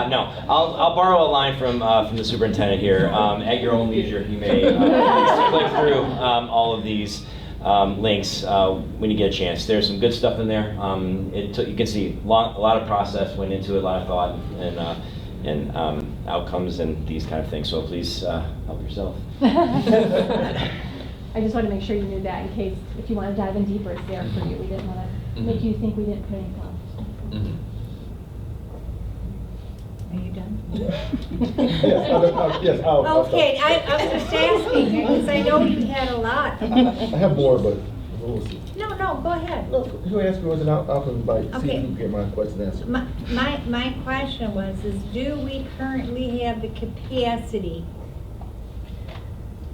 No, I'll borrow a line from the superintendent here. At your own leisure, you may click through all of these links when you get a chance. There's some good stuff in there. You can see a lot of process went into it, a lot of thought and outcomes and these kind of things. So please help yourself. I just want to make sure you knew that in case, if you want to dive in deeper, it's there for you. We didn't want to make you think we didn't put any thought. Are you done? Yes, Okay, I was just asking, because I know you had a lot. I have more, but we'll see. No, go ahead. Look, you asked me, and I'll invite, see Okay. if you can get my question answered. My question was, do we currently have the capacity,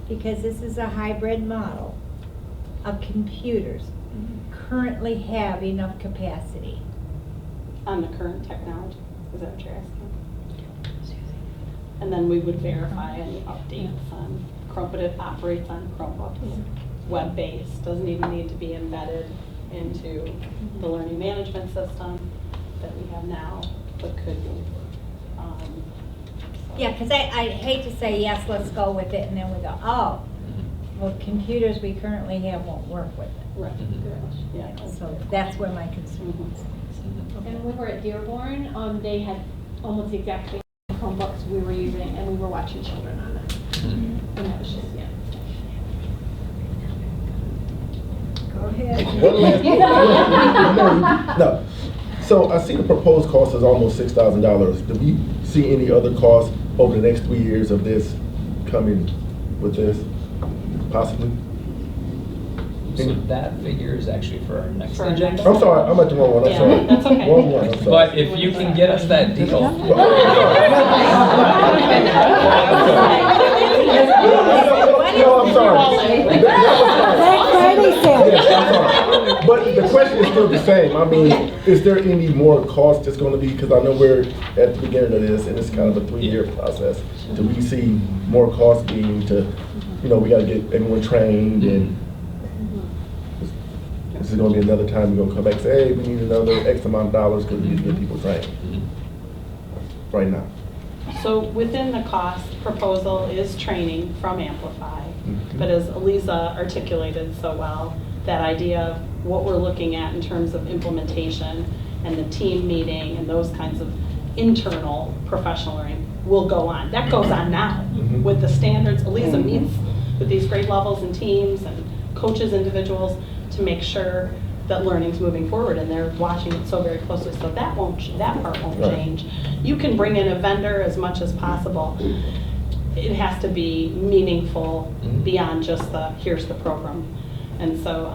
because this is a hybrid model of computers, currently have enough capacity? On the current technology, is that what you're asking? And then we would verify any updates on. Chrome, but it operates on Chromebooks, web-based, doesn't even need to be embedded into the learning management system that we have now, but could be. Yeah, because I hate to say, yes, let's go with it, and then we go, oh, well, computers we currently have won't work with it. Right. Yeah. So that's where my concern is. And when we were at Dearborn, they had almost the exact same Chromebooks we were using, and we were watching children on them. And that was just, yeah. Go ahead. No. So I see the proposed cost is almost $6,000. Do we see any other costs over the next 3 years of this coming with this, possibly? So that figure is actually for our next For our agenda. I'm sorry, I'm at the wrong one, I'm Yeah, sorry. that's okay. Wrong one, I'm sorry. But if you can get us that deal. No, I'm sorry. Yes, I'm sorry. But the question is still the same. I mean, is there any more cost that's going to be, because I know we're at the beginning of this and it's kind of a 3-year process. Do we see more cost being to, we got to get everyone trained and this is going to be another time we're going to come back and say, hey, we need another X amount of dollars because we need to get people trained right now. So within the cost proposal is training from Amplify, but as Eliza articulated so well, that idea of what we're looking at in terms of implementation and the team meeting and those kinds of internal professional learning will go on. That goes on now with the standards. Eliza meets with these grade levels and teams and coaches individuals to make sure that learning's moving forward, and they're watching it so very closely, so that part won't change. You can bring in a vendor as much as possible. It has to be meaningful beyond just the, here's the program. And so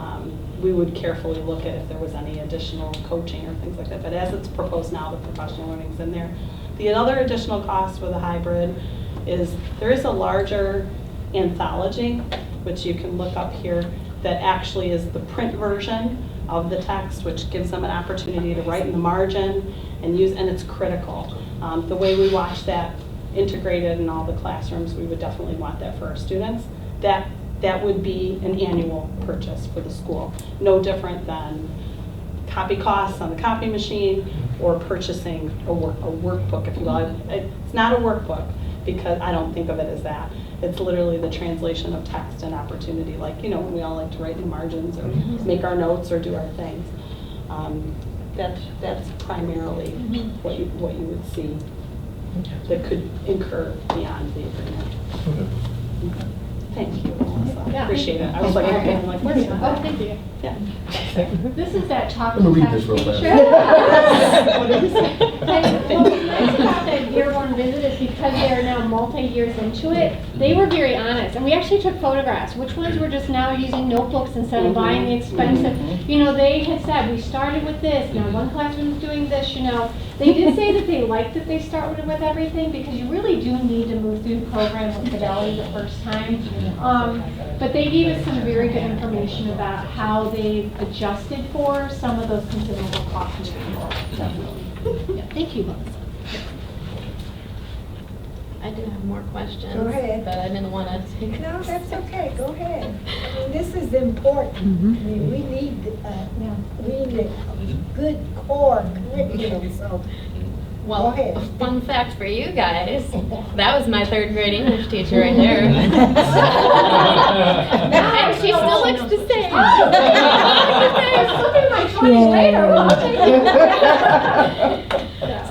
we would carefully look at if there was any additional coaching or things like that, but as it's proposed now, the professional learning's in there. The other additional cost with a hybrid is there is a larger anthology, which you can look up here, that actually is the print version of the text, which gives them an opportunity to write in the margin and use, and it's critical. The way we watch that integrated in all the classrooms, we would definitely want that for our students. That would be an annual purchase for the school. No different than copy costs on the copy machine or purchasing a workbook, if you will. It's not a workbook because I don't think of it as that. It's literally the translation of text and opportunity, like, when we all like to write in margins or make our notes or do our things. That's primarily what you would see that could incur beyond the agreement. Thank you, Melissa. Yeah, Appreciate thank it. you. I was like, okay, I'm like, where's Oh, that? thank you. Yeah. This is that chocolate Let me read text this real fast. feature. What was nice about that Dearborn visit is because they are now multi-years into it, they were very honest. And we actually took photographs. Which ones were just now using notebooks instead of buying the expensive? They had said, we started with this, now one classroom is doing this, They did say that they like that they start with everything because you really do need to move through the program with fidelity the first time. But they gave us some very good information about how they've adjusted for some of those consumable costs moving forward. Yeah, thank you, Melissa. I do have more questions. Go ahead. But I didn't want to take. No, that's okay, go ahead. I mean, this is important. I mean, we need a good core curriculum, so Well, go ahead. fun fact for you guys, that was my 3rd grade English teacher right there. And she still looks the same.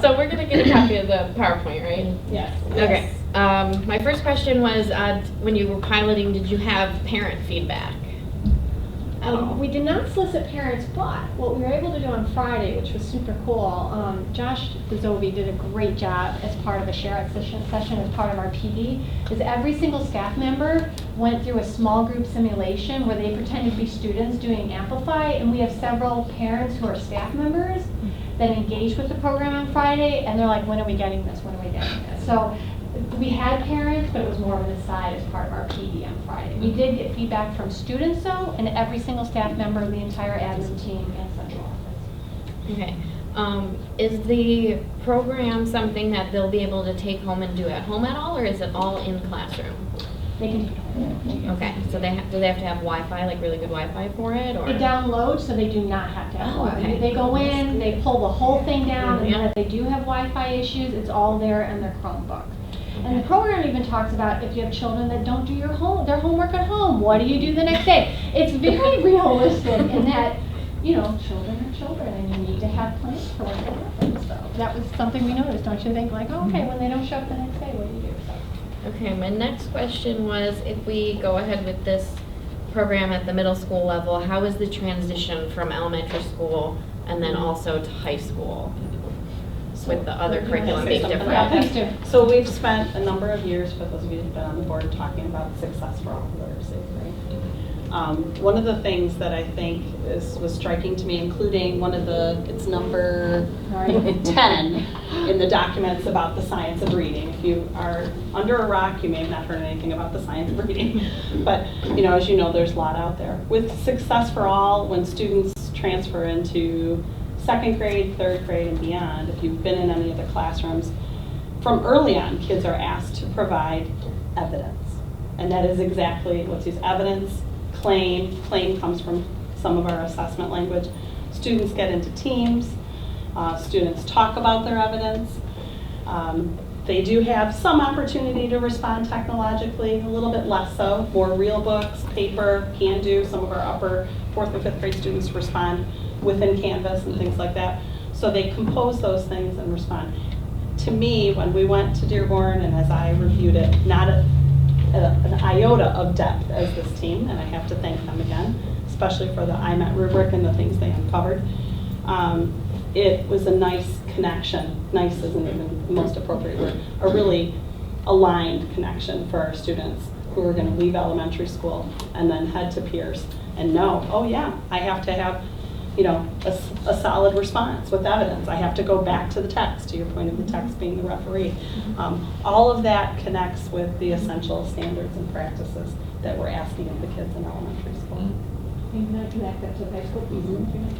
So we're gonna get a copy of the PowerPoint, right? Yes. Okay. My first question was, when you were piloting, did you have parent feedback? We did not solicit parents, but what we were able to do on Friday, which was super cool, Josh Bizovi did a great job as part of a share session as part of our PD, is every single staff member went through a small group simulation where they pretended to be students doing Amplify, and we have several parents who are staff members that engaged with the program on Friday, and they're like, when are we getting this, when are we getting this? So we had parents, but it was more of an aside as part of our PD on Friday. We did get feedback from students though, and every single staff member, the entire admin team, and central office. Okay. Is the program something that they'll be able to take home and do at home at all, or is it all in classroom? They can do it. Okay, so do they have to have Wi-Fi, like really good Wi-Fi for it, or? They download, so they do not have to have Oh, Wi-Fi. okay. They go in, they pull the whole thing down, and then Yeah. if they do have Wi-Fi issues, it's all there in their Chromebook. And the program even talks about if you have children that don't do their homework at home, what do you do the next day? It's very realistic in that, you know, children are children, and you need to have plans for when that happens. So that was something we noticed, don't you think? Like, oh, okay, when they don't show up the next day, what do you do? So. Okay, my next question was, if we go ahead with this program at the middle school level, how is the transition from elementary school and then also to high school with the other curriculum being different? Yeah, please do. So we've spent a number of years, for those of you who've been on the board, talking about Success for All literacy, right? One of the things that I think was striking to me, including one of it's number 10 in the documents about the science of reading. If you are under a rock, you may have not heard anything about the science of reading. But, you know, as you know, there's a lot out there. With Success for All, when students transfer into second grade, third grade, and beyond, if you've been in any of the classrooms, from early on, kids are asked to provide evidence. And that is exactly what's used, evidence. Claim comes from some of our assessment language. Students get into teams. Students talk about their evidence. They do have some opportunity to respond technologically, a little bit less so. More real books, paper, can do. Some of our upper 4th and 5th grade students respond within Canvas and things like that. So they compose those things and respond. To me, when we went to Dearborn and as I reviewed it, not an iota of depth as this team, and I have to thank them again, especially for the IMET rubric and the things they uncovered. It was a nice connection. Nice isn't even the most appropriate word. A really aligned connection for our students who are going to leave elementary school and then head to peers and know, oh yeah, I have to have, you know, a solid response with evidence. I have to go back to the text, to your point of the text being the referee. All of that connects with the essential standards and practices that we're asking of the kids in elementary school. Can you connect that to high school?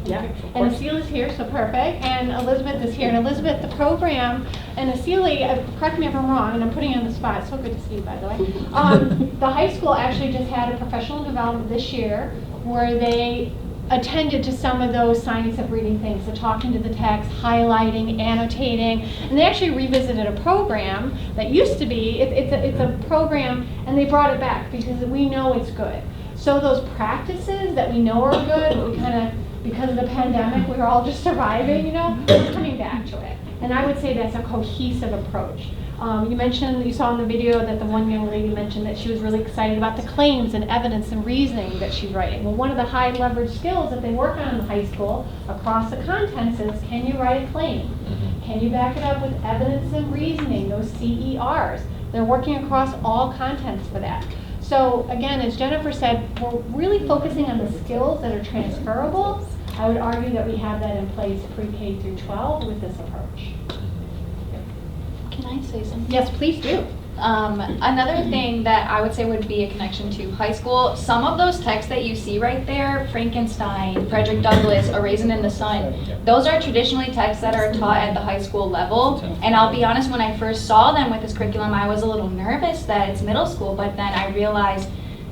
Yeah, and Aseel is here, so perfect. And Elizabeth is here. And Elizabeth, the program, and Aseel, correct me if I'm wrong, and I'm putting you on the spot. So good to see you, by the way. The high school actually just had a professional development this year where they attended to some of those science of reading things, so talking to the text, highlighting, annotating, and they actually revisited a program that used to be, it's a program, and they brought it back because we know it's good. So those practices that we know are good, we kind of, because of the pandemic, we were all just surviving, you know, we're coming back to it. And I would say that's a cohesive approach. You mentioned, you saw in the video that the one young lady mentioned that she was really excited about the claims and evidence and reasoning that she's writing. Well, one of the high leverage skills that they work on in high school across the contents is, can you write a claim? Can you back it up with evidence and reasoning, those CERs? They're working across all contents for that. So again, as Jennifer said, we're really focusing on the skills that are transferable. I would argue that we have that in place pre-K through 12 with this approach. Can I say something? Yes, please do. Another thing that I would say would be a connection to high school, some of those texts that you see right there, Frankenstein, Frederick Douglass, A Raisin in the Sun, those are traditionally texts that are taught at the high school level. And I'll be honest, when I first saw them with this curriculum, I was a little nervous that it's middle school, but then I realized,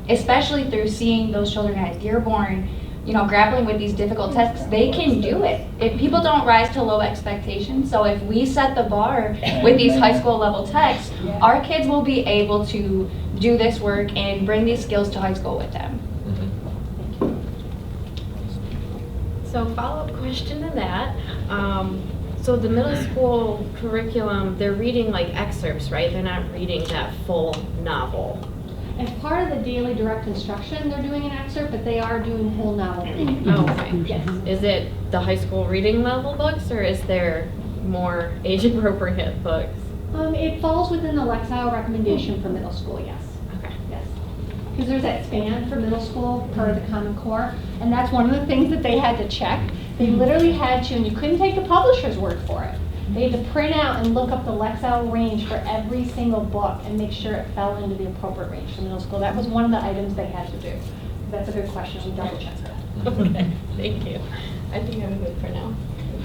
especially through seeing those children at Dearborn, you know, grappling with these difficult texts, they can do it. If people don't rise to low expectations, so if we set the bar with these high school level texts, our kids will be able to do this work and bring these skills to high school with them. So follow-up question to that. So the middle school curriculum, they're reading like excerpts, right? They're not reading that full novel. As part of the daily direct instruction, they're doing an excerpt, but they are doing whole novel reading. Oh, okay. Yes. Is it the high school reading level books, or is there more age-appropriate books? It falls within the Lexile recommendation for middle school, yes. Okay. Yes. Because there's that span for middle school per the Common Core, and that's one of the things that they had to check. They literally had to, and you couldn't take the publisher's word for it. They had to print out and look up the Lexile range for every single book and make sure it fell into the appropriate range for middle school. That was one of the items they had to do. That's a good question. We double checked that. Okay, thank you. I think I'm good for now.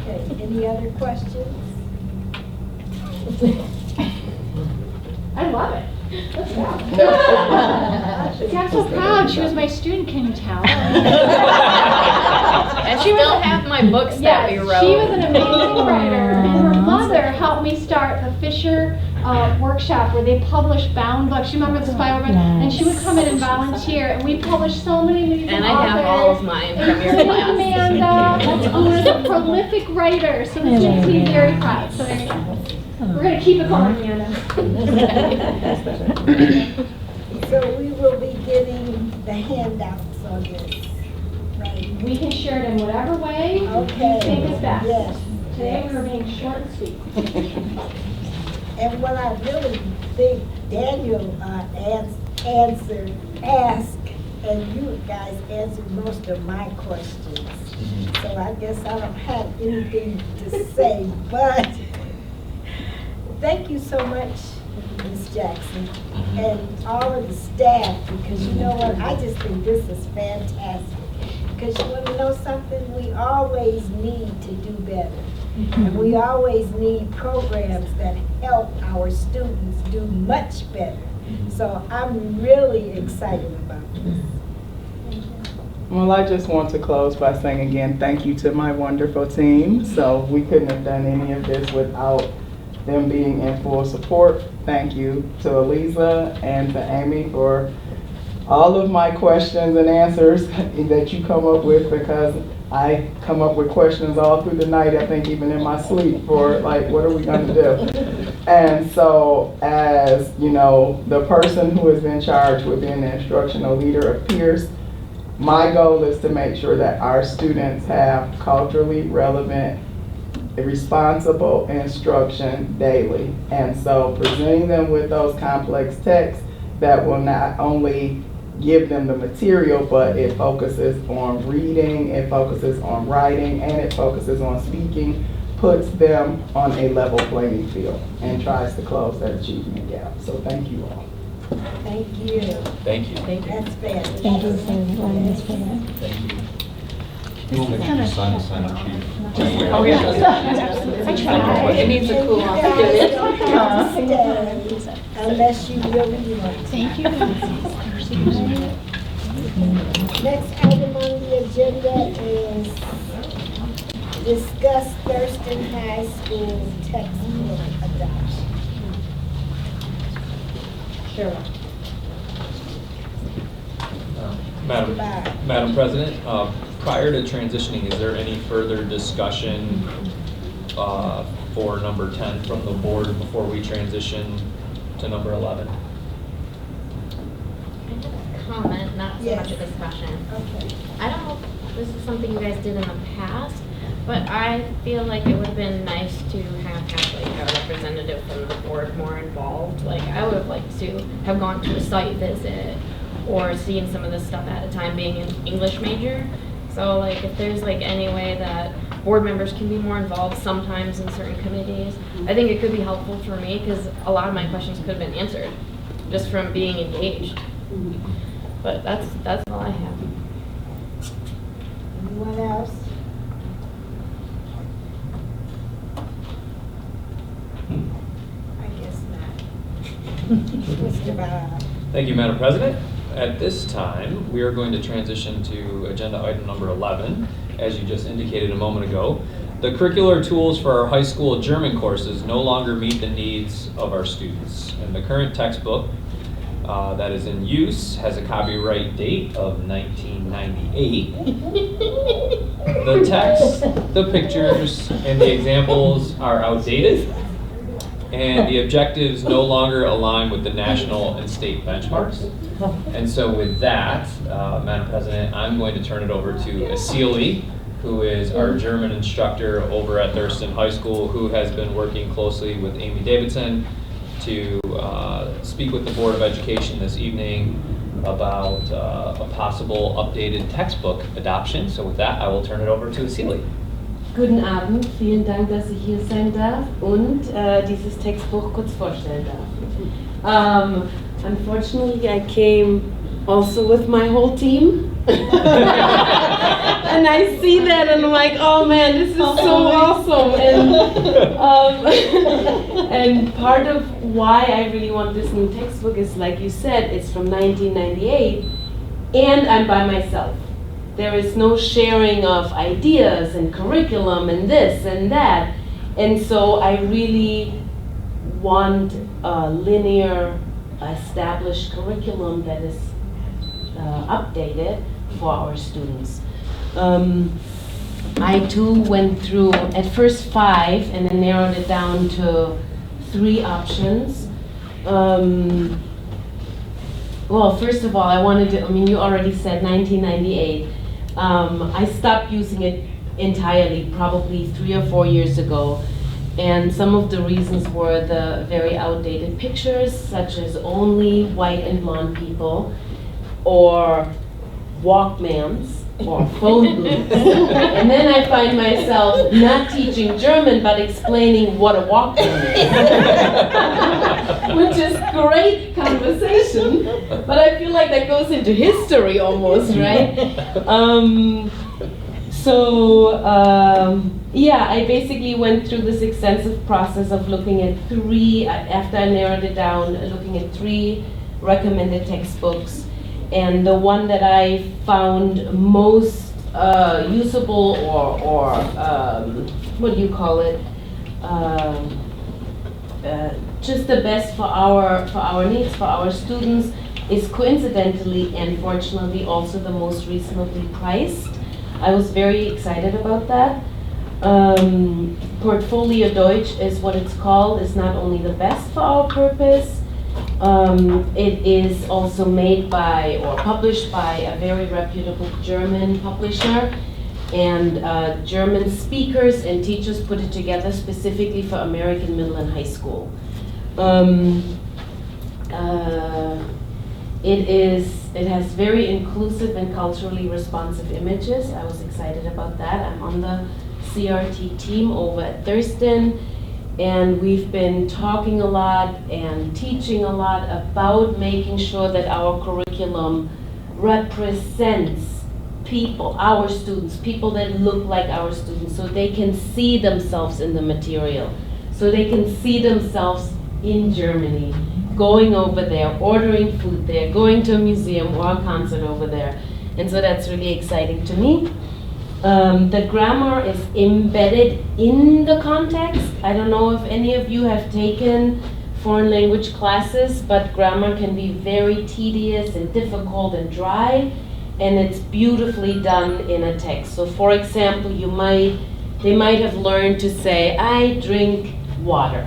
Okay, any other questions? I love it. See, I'm so proud. She was my student, can you tell? And she still have my books that we wrote. She was an amazing writer, and her mother helped me start the Fisher workshop where they published bound books. You remember the spiral book? And she would come in and volunteer, and we published so many amazing And I have all of mine from your class. Amanda is a prolific writer, so this makes me very proud. So there you go. We're going to keep it going, Amanda. So we will be getting the handouts on this, right? We can share it in whatever way you think is best. Yes. Today we were being short and sweet. And what I really think Daniel asked, and you guys answered most of my questions. So I guess I don't have anything to say, but thank you so much, Ms. Jackson, and all of the staff, because you know what, I just think this is fantastic. Because you want to know something? We always need to do better. And we always need programs that help our students do much better. So I'm really excited about this. Well, I just want to close by saying again, thank you to my wonderful team. So we couldn't have done any of this without them being in full support. Thank you to Eliza and to Amy for all of my questions and answers that you come up with, because I come up with questions all through the night, I think even in my sleep, for like, what are we going to do? And so as, you know, the person who has been charged with being the instructional leader of Pierce, my goal is to make sure that our students have culturally relevant, responsible instruction daily. And so presenting them with those complex texts that will not only give them the material, but it focuses on reading, it focuses on writing, and it focuses on speaking, puts them on a level playing field and tries to close that achievement gap. So thank you all. Thank you. Thank you. That's fair. Thank you for letting us for that. Thank you. You want me to sign the sign-up sheet? Oh, yeah. It needs a cool off. You guys don't have to stay unless you really want to. Thank you. Next item on the agenda is discuss Thurston High School textbook adoption. Sure. Madam President, prior to transitioning, is there any further discussion for number 10 from the board before we transition to number 11? Comment, not so much a discussion. Okay. I don't know if this is something you guys did in the past, but I feel like it would have been nice to have like a representative from the board more involved. Like, I would have liked to have gone to a site visit or seen some of this stuff at a time, being an English major. So like, if there's like any way that board members can be more involved sometimes in certain committees, I think it could be helpful for me, because a lot of my questions could have been answered just from being engaged. But that's all I have. Anyone else? I guess not. Mr. Bob. Thank you, Madam President. At this time, we are going to transition to agenda item number 11. As you just indicated a moment ago, the curricular tools for our high school German courses no longer meet the needs of our students. And the current textbook that is in use has a copyright date of 1998. The text, the pictures, and the examples are outdated, and the objectives no longer align with the national and state benchmarks. And so with that, Madam President, I'm going to turn it over to Asili, who is our German instructor over at Thurston High School, who has been working closely with Amy Davidson to speak with the Board of Education this evening about a possible updated textbook adoption. So with that, I will turn it over to Asili. Guten Abend, vielen Dank, dass ich hier sein darf und dieses Textbuch kurz vorstellen darf. Unfortunately, I came also with my whole team. And I see that and I'm like, oh man, this is so awesome. And part of why I really want this new textbook is, like you said, it's from 1998 and I'm by myself. There is no sharing of ideas and curriculum and this and that. And so I really want a linear, established curriculum that is updated for our students. I too went through at first 5 and then narrowed it down to 3 options. Well, first of all, I mean, you already said 1998. I stopped using it entirely probably 3 or 4 years ago. And some of the reasons were the very outdated pictures, such as only white and blonde people, or Walkmans, or phone booths. And then I find myself not teaching German, but explaining what a Walkman is. Which is great conversation, but I feel like that goes into history almost, right? Yeah, I basically went through this extensive process of looking at 3, after I narrowed it down, looking at 3 recommended textbooks. And the one that I found most usable or what do you call it? Just the best for our needs, for our students, is coincidentally and fortunately also the most reasonably priced. I was very excited about that. Portfolio Deutsch is what it's called. It's not only the best for our purpose, it is also made by or published by a very reputable German publisher, and German speakers and teachers put it together specifically for American middle and high school. It has very inclusive and culturally responsive images. I was excited about that. I'm on the CRT team over at Thurston, and we've been talking a lot and teaching a lot about making sure that our curriculum represents people, our students, people that look like our students, so they can see themselves in the material, so they can see themselves in Germany, going over there, ordering food there, going to a museum or a concert over there. And so that's really exciting to me. The grammar is embedded in the context. I don't know if any of you have taken foreign language classes, but grammar can be very tedious and difficult and dry, and it's beautifully done in a text. So for example, they might have learned to say, I drink water.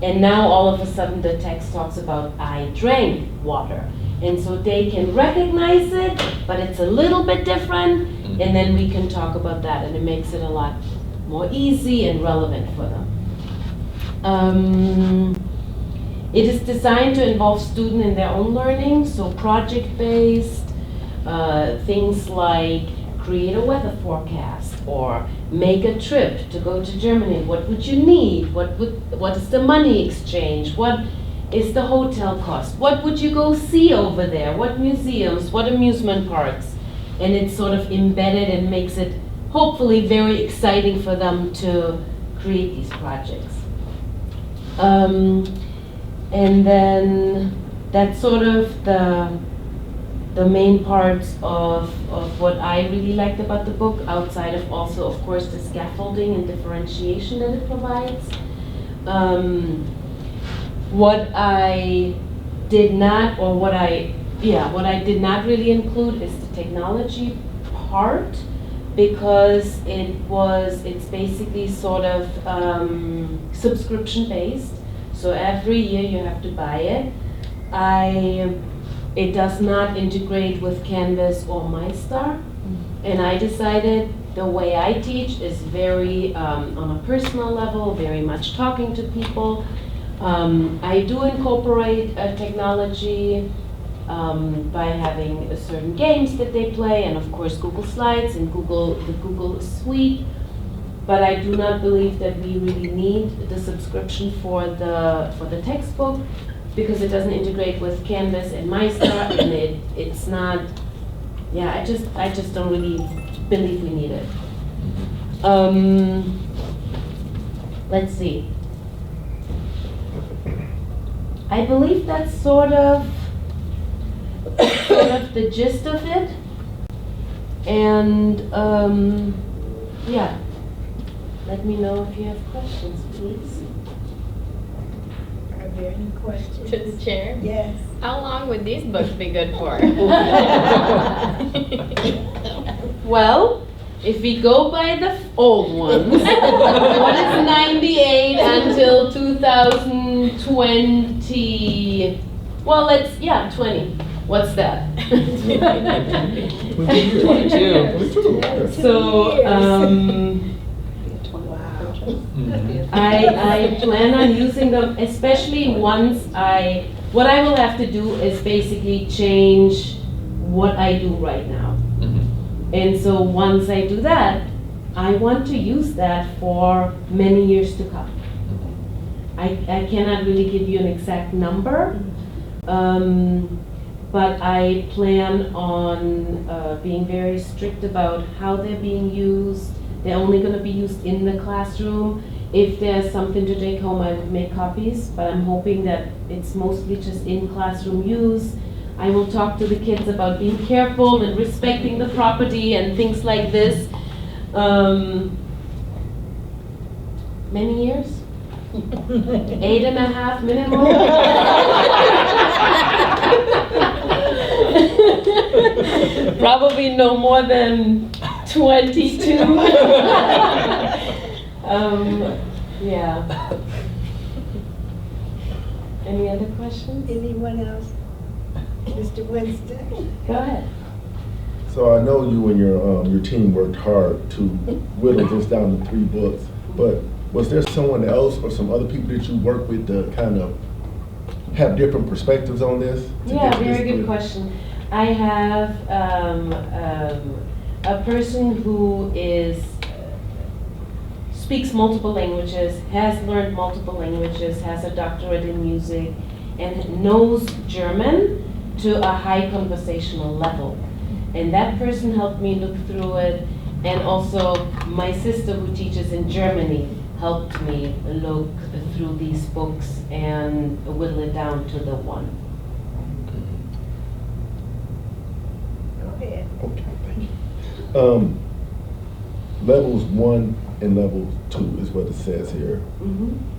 And now all of a sudden the text talks about I drank water. And so they can recognize it, but it's a little bit different, and then we can talk about that, and it makes it a lot more easy and relevant for them. It is designed to involve students in their own learning, so project-based, things like create a weather forecast or make a trip to go to Germany. What would you need? What is the money exchange? What is the hotel cost? What would you go see over there? What museums? What amusement parks? And it's sort of embedded and makes it hopefully very exciting for them to create these projects. And then that's sort of the main parts of what I really liked about the book, outside of also, of course, the scaffolding and differentiation that it provides. What I did not really include is the technology part, because it's basically sort of subscription based. So every year you have to buy it. It does not integrate with Canvas or MyStar, and I decided the way I teach is very on a personal level, very much talking to people. I do incorporate technology by having certain games that they play, and of course Google Slides and the Google Suite. But I do not believe that we really need the subscription for the textbook, because it doesn't integrate with Canvas and MyStar, and it's not yeah, I just don't really believe we need it. Let's see. I believe that's sort of the gist of it. And yeah, let me know if you have questions, please. Are there any questions? To the chair? Yes. How long would these books be good for? Well, if we go by the old ones, one is 98 until 2020. Well, 20. What's that? 22. So, I plan on using them, especially once what I will have to do is basically change what I do right now. And so once I do that, I want to use that for many years to come. I cannot really give you an exact number, but I plan on being very strict about how they're being used. They're only going to be used in the classroom. If there's something to take home, I would make copies, but I'm hoping that it's mostly just in classroom use. I will talk to the kids about being careful and respecting the property and things like this. Many years? 8.5 minimum? Probably no more than 22. Yeah. Any other questions? Anyone else? Mr. Winston? Go ahead. So I know you and your team worked hard to whittle this down to 3 books, but was there someone else or some other people that you work with to kind of have different perspectives on this? Yeah, very good question. I have a person who speaks multiple languages, has learned multiple languages, has a doctorate in music, and knows German to a high conversational level. And that person helped me look through it, and also my sister who teaches in Germany helped me look through these books and whittle it down to the one. Go ahead. Okay, thank you. Levels 1 and level 2 is what it says here.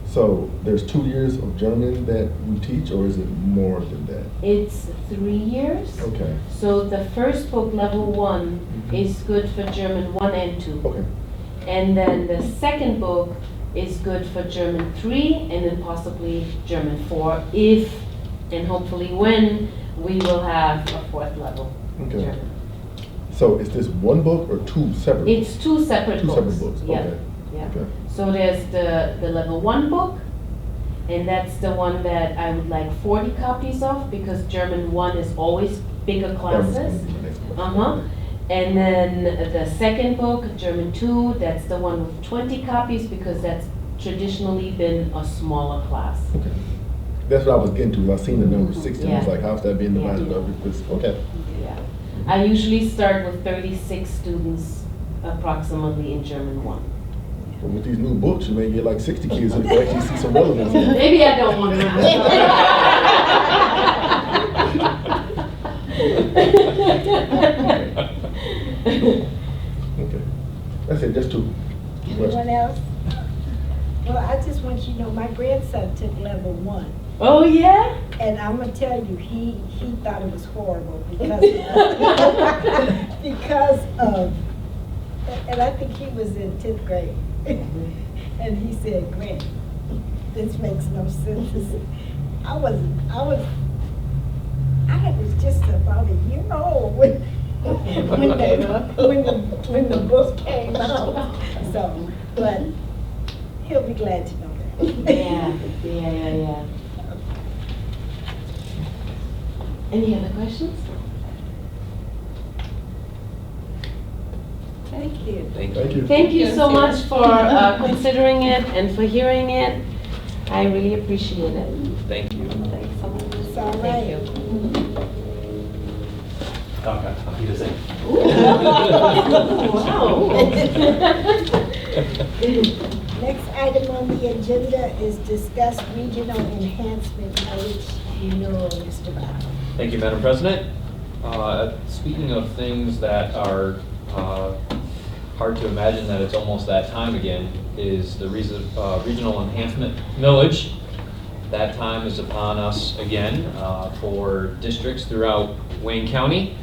So there's 2 years of German that you teach, or is it more than that? It's 3 years. Okay. So the first book, level 1, is good for German 1 and 2. Okay. And then the second book is good for German 3 and then possibly German 4 if and hopefully when we will have a 4th level German. So is this one book or 2 separate books? It's 2 separate books. 2 separate books, Yeah. okay. Yeah. Okay. So there's the level 1 book, and that's the one that I would like 40 copies of because German 1 is always bigger classes. And then the second book, German 2, that's the one with 20 copies because that's traditionally been a smaller class. Okay. That's what I was getting to. I seen the number 16. I was Yeah. like, how's that being divided up? Okay. Yeah. I usually start with 36 students approximately in German 1. But with these new books, you may get like 60 kids who can actually see some relevance in it. Maybe I don't want to. Okay. That's it, just 2. Anyone else? Well, I just want you to know, my grandson took level 1. Oh, yeah? And I'm gonna tell you, he thought it was horrible because of, and I think he was in 10th grade. And he said, Granny, this makes no sense. I was just about a year old when the book came out. So, but he'll be glad to know that. Yeah. Any other questions? Thank you. Thank you. Thank you so much for considering it and for hearing it. I really appreciate it. Thank you. It's all right. Thank you. I'll be the same. Next item on the agenda is discuss regional enhancement knowledge renewal, Mr. Bob. Thank you, Madam President. Speaking of things that are hard to imagine that it's almost that time again, is the regional enhancement millage. That time is upon us again for districts throughout Wayne County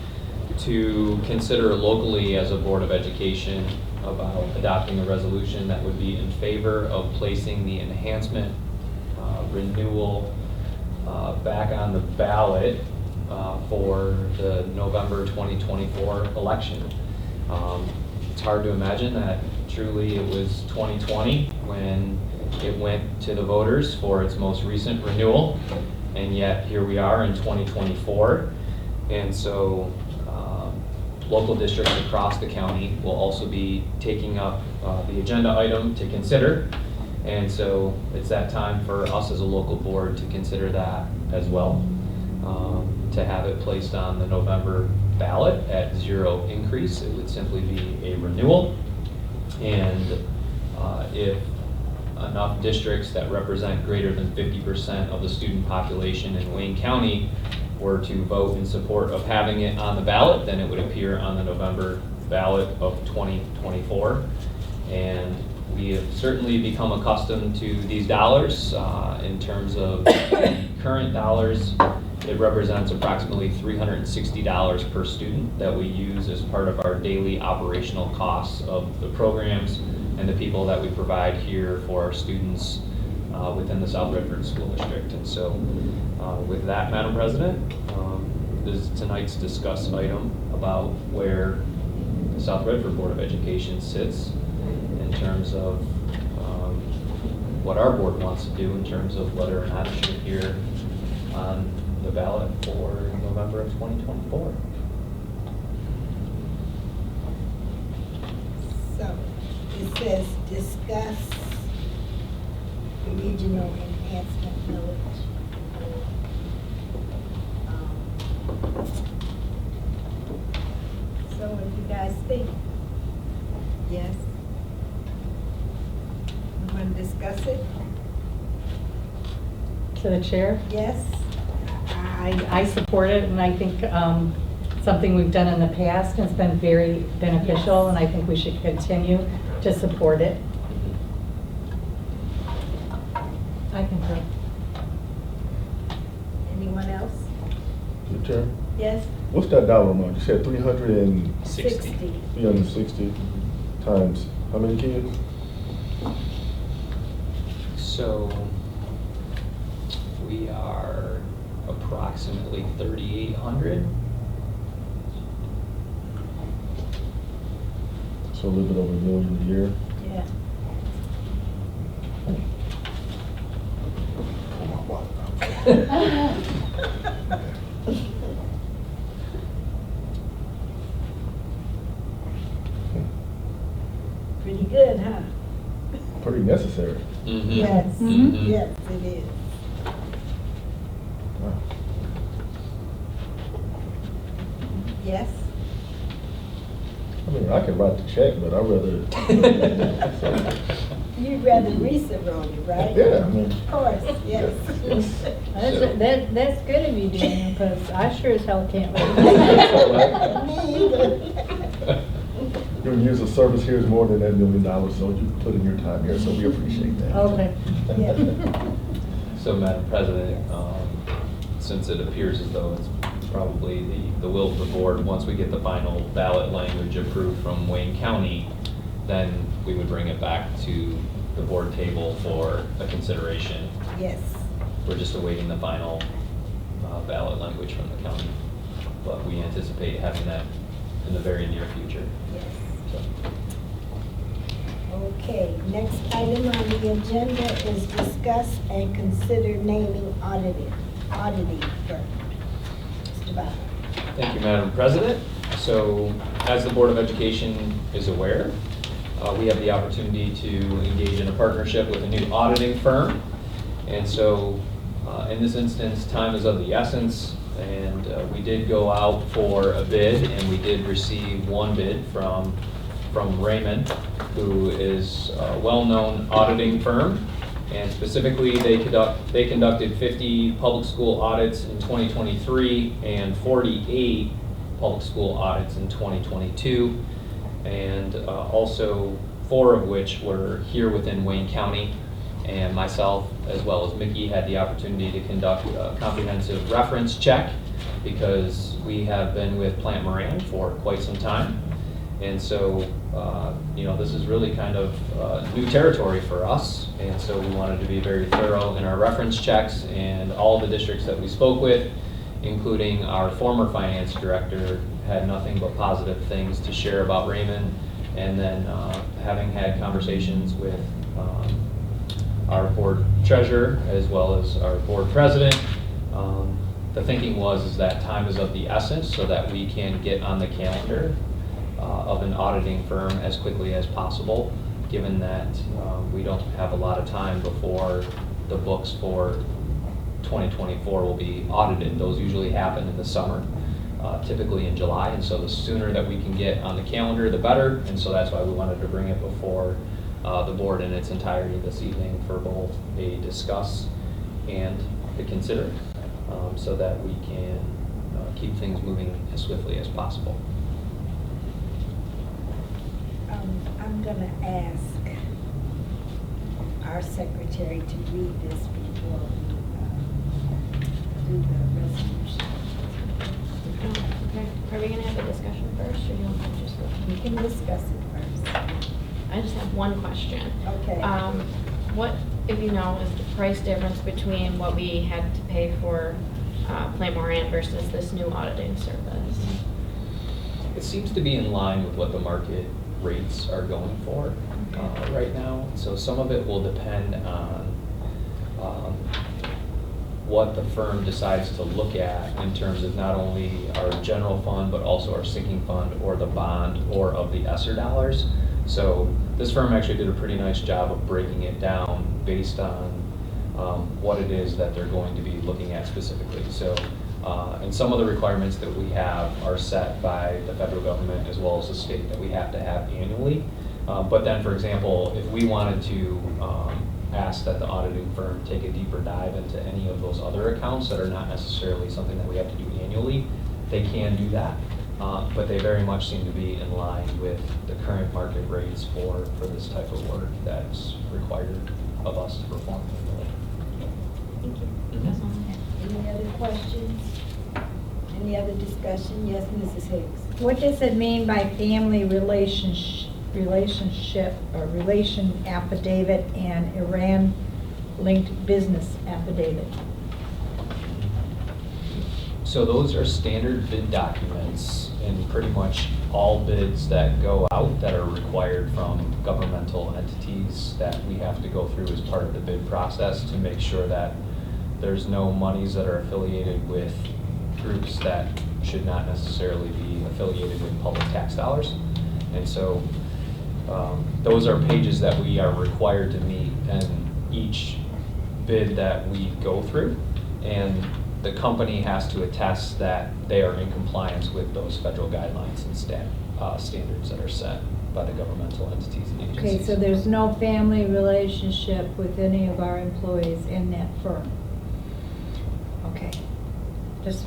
to consider locally as a Board of Education about adopting a resolution that would be in favor of placing the enhancement renewal back on the ballot for the November 2024 election. It's hard to imagine that truly it was 2020 when it went to the voters for its most recent renewal, and yet here we are in 2024. And so local districts across the county will also be taking up the agenda item to consider. And so it's that time for us as a local board to consider that as well, to have it placed on the November ballot at 0 increase. It would simply be a renewal. And if enough districts that represent greater than 50% of the student population in Wayne County were to vote in support of having it on the ballot, then it would appear on the November ballot of 2024. And we have certainly become accustomed to these dollars. In terms of current dollars, it represents approximately $360 per student that we use as part of our daily operational costs of the programs and the people that we provide here for our students within the South Redford School District. And so with that, Madam President, this is tonight's discuss item about where the South Redford Board of Education sits in terms of what our board wants to do in terms of whether or not it should appear on the ballot for November of 2024. So it says discuss regional enhancement millage. So what do you guys think? Yes? You want to discuss it? To the chair? Yes? I support it, and I think something we've done in the past has been very beneficial, and I think we should continue to support it. I concur. Anyone else? Mr. Chair? Yes? What's that dollar amount? You said 60. 360 times how many kids? So we are approximately 3,800. So a little bit over $1 million a year. Yeah. Pretty good, huh? Pretty necessary. Mm-hmm. Yes, Mm-hmm. yes, it is. Wow. Yes? I mean, I can write the check, but I'd rather. You'd rather Risa wrote it, right? Yeah, I mean. Of course, yes. That's good of you, Daniel, because I sure as hell can't wait. Me either. Your years of service here is more than that $1 million, so you put in your time here, so we appreciate that. Okay. Yeah. So, Madam President, since it appears as though it's probably the will of the board, once we get the final ballot language approved from Wayne County, then we would bring it back to the board table for a consideration. Yes. We're just awaiting the final ballot language from the county, but we anticipate having that in the very near future. Yes. So. Okay, next item on the agenda is discuss and consider naming auditing firm. Mr. Bob. Thank you, Madam President. So, as the Board of Education is aware, we have the opportunity to engage in a partnership with a new auditing firm. And so, in this instance, time is of the essence. And we did go out for a bid, and we did receive one bid from Raymond, who is a well-known auditing firm. And specifically, they conducted 50 public school audits in 2023 and 48 public school audits in 2022. And also 4 of which were here within Wayne County. And myself, as well as Mickey, had the opportunity to conduct a comprehensive reference check because we have been with Plant Moran for quite some time. And so, this is really kind of new territory for us. And so we wanted to be very thorough in our reference checks, and all the districts that we spoke with, including our former finance director, had nothing but positive things to share about Raymond. And then having had conversations with our board treasurer as well as our board president, the thinking was that time is of the essence so that we can get on the calendar of an auditing firm as quickly as possible, given that we don't have a lot of time before the books for 2024 will be audited. Those usually happen in the summer, typically in July, and so the sooner that we can get on the calendar, the better. And so that's why we wanted to bring it before the board in its entirety this evening for both a discuss and to consider, so that we can keep things moving as swiftly as possible. I'm going to ask our secretary to read this before we do the resolution. Okay, are we gonna have a discussion first, or do you want to just go? We can discuss it first. I just have one question. Okay. What, if you know, is the price difference between what we had to pay for Plant Moran versus this new auditing service? It seems to be in line with what the market rates are going for right now. So some of it will depend on what the firm decides to look at in terms of not only our general fund, but also our sinking fund or the bond or of the ESSER dollars. So this firm actually did a pretty nice job of breaking it down based on what it is that they're going to be looking at specifically. So, and some of the requirements that we have are set by the federal government as well as the state that we have to have annually. But then, for example, if we wanted to ask that the auditing firm take a deeper dive into any of those other accounts that are not necessarily something that we have to do annually, they can do that. But they very much seem to be in line with the current market rates for this type of work that's required of us to perform. Thank you. That's all. Any other questions? Any other discussion? Yes, Mrs. Hicks. What does it mean by family relationship or relation affidavit and Iran-linked business affidavit? So those are standard bid documents in pretty much all bids that go out that are required from governmental entities that we have to go through as part of the bid process to make sure that there's no monies that are affiliated with groups that should not necessarily be affiliated with public tax dollars. And so those are pages that we are required to meet in each bid that we go through. And the company has to attest that they are in compliance with those federal guidelines and standards that are set by the governmental entities and agencies. Okay, so there's no family relationship with any of our employees in that firm? Okay. Just,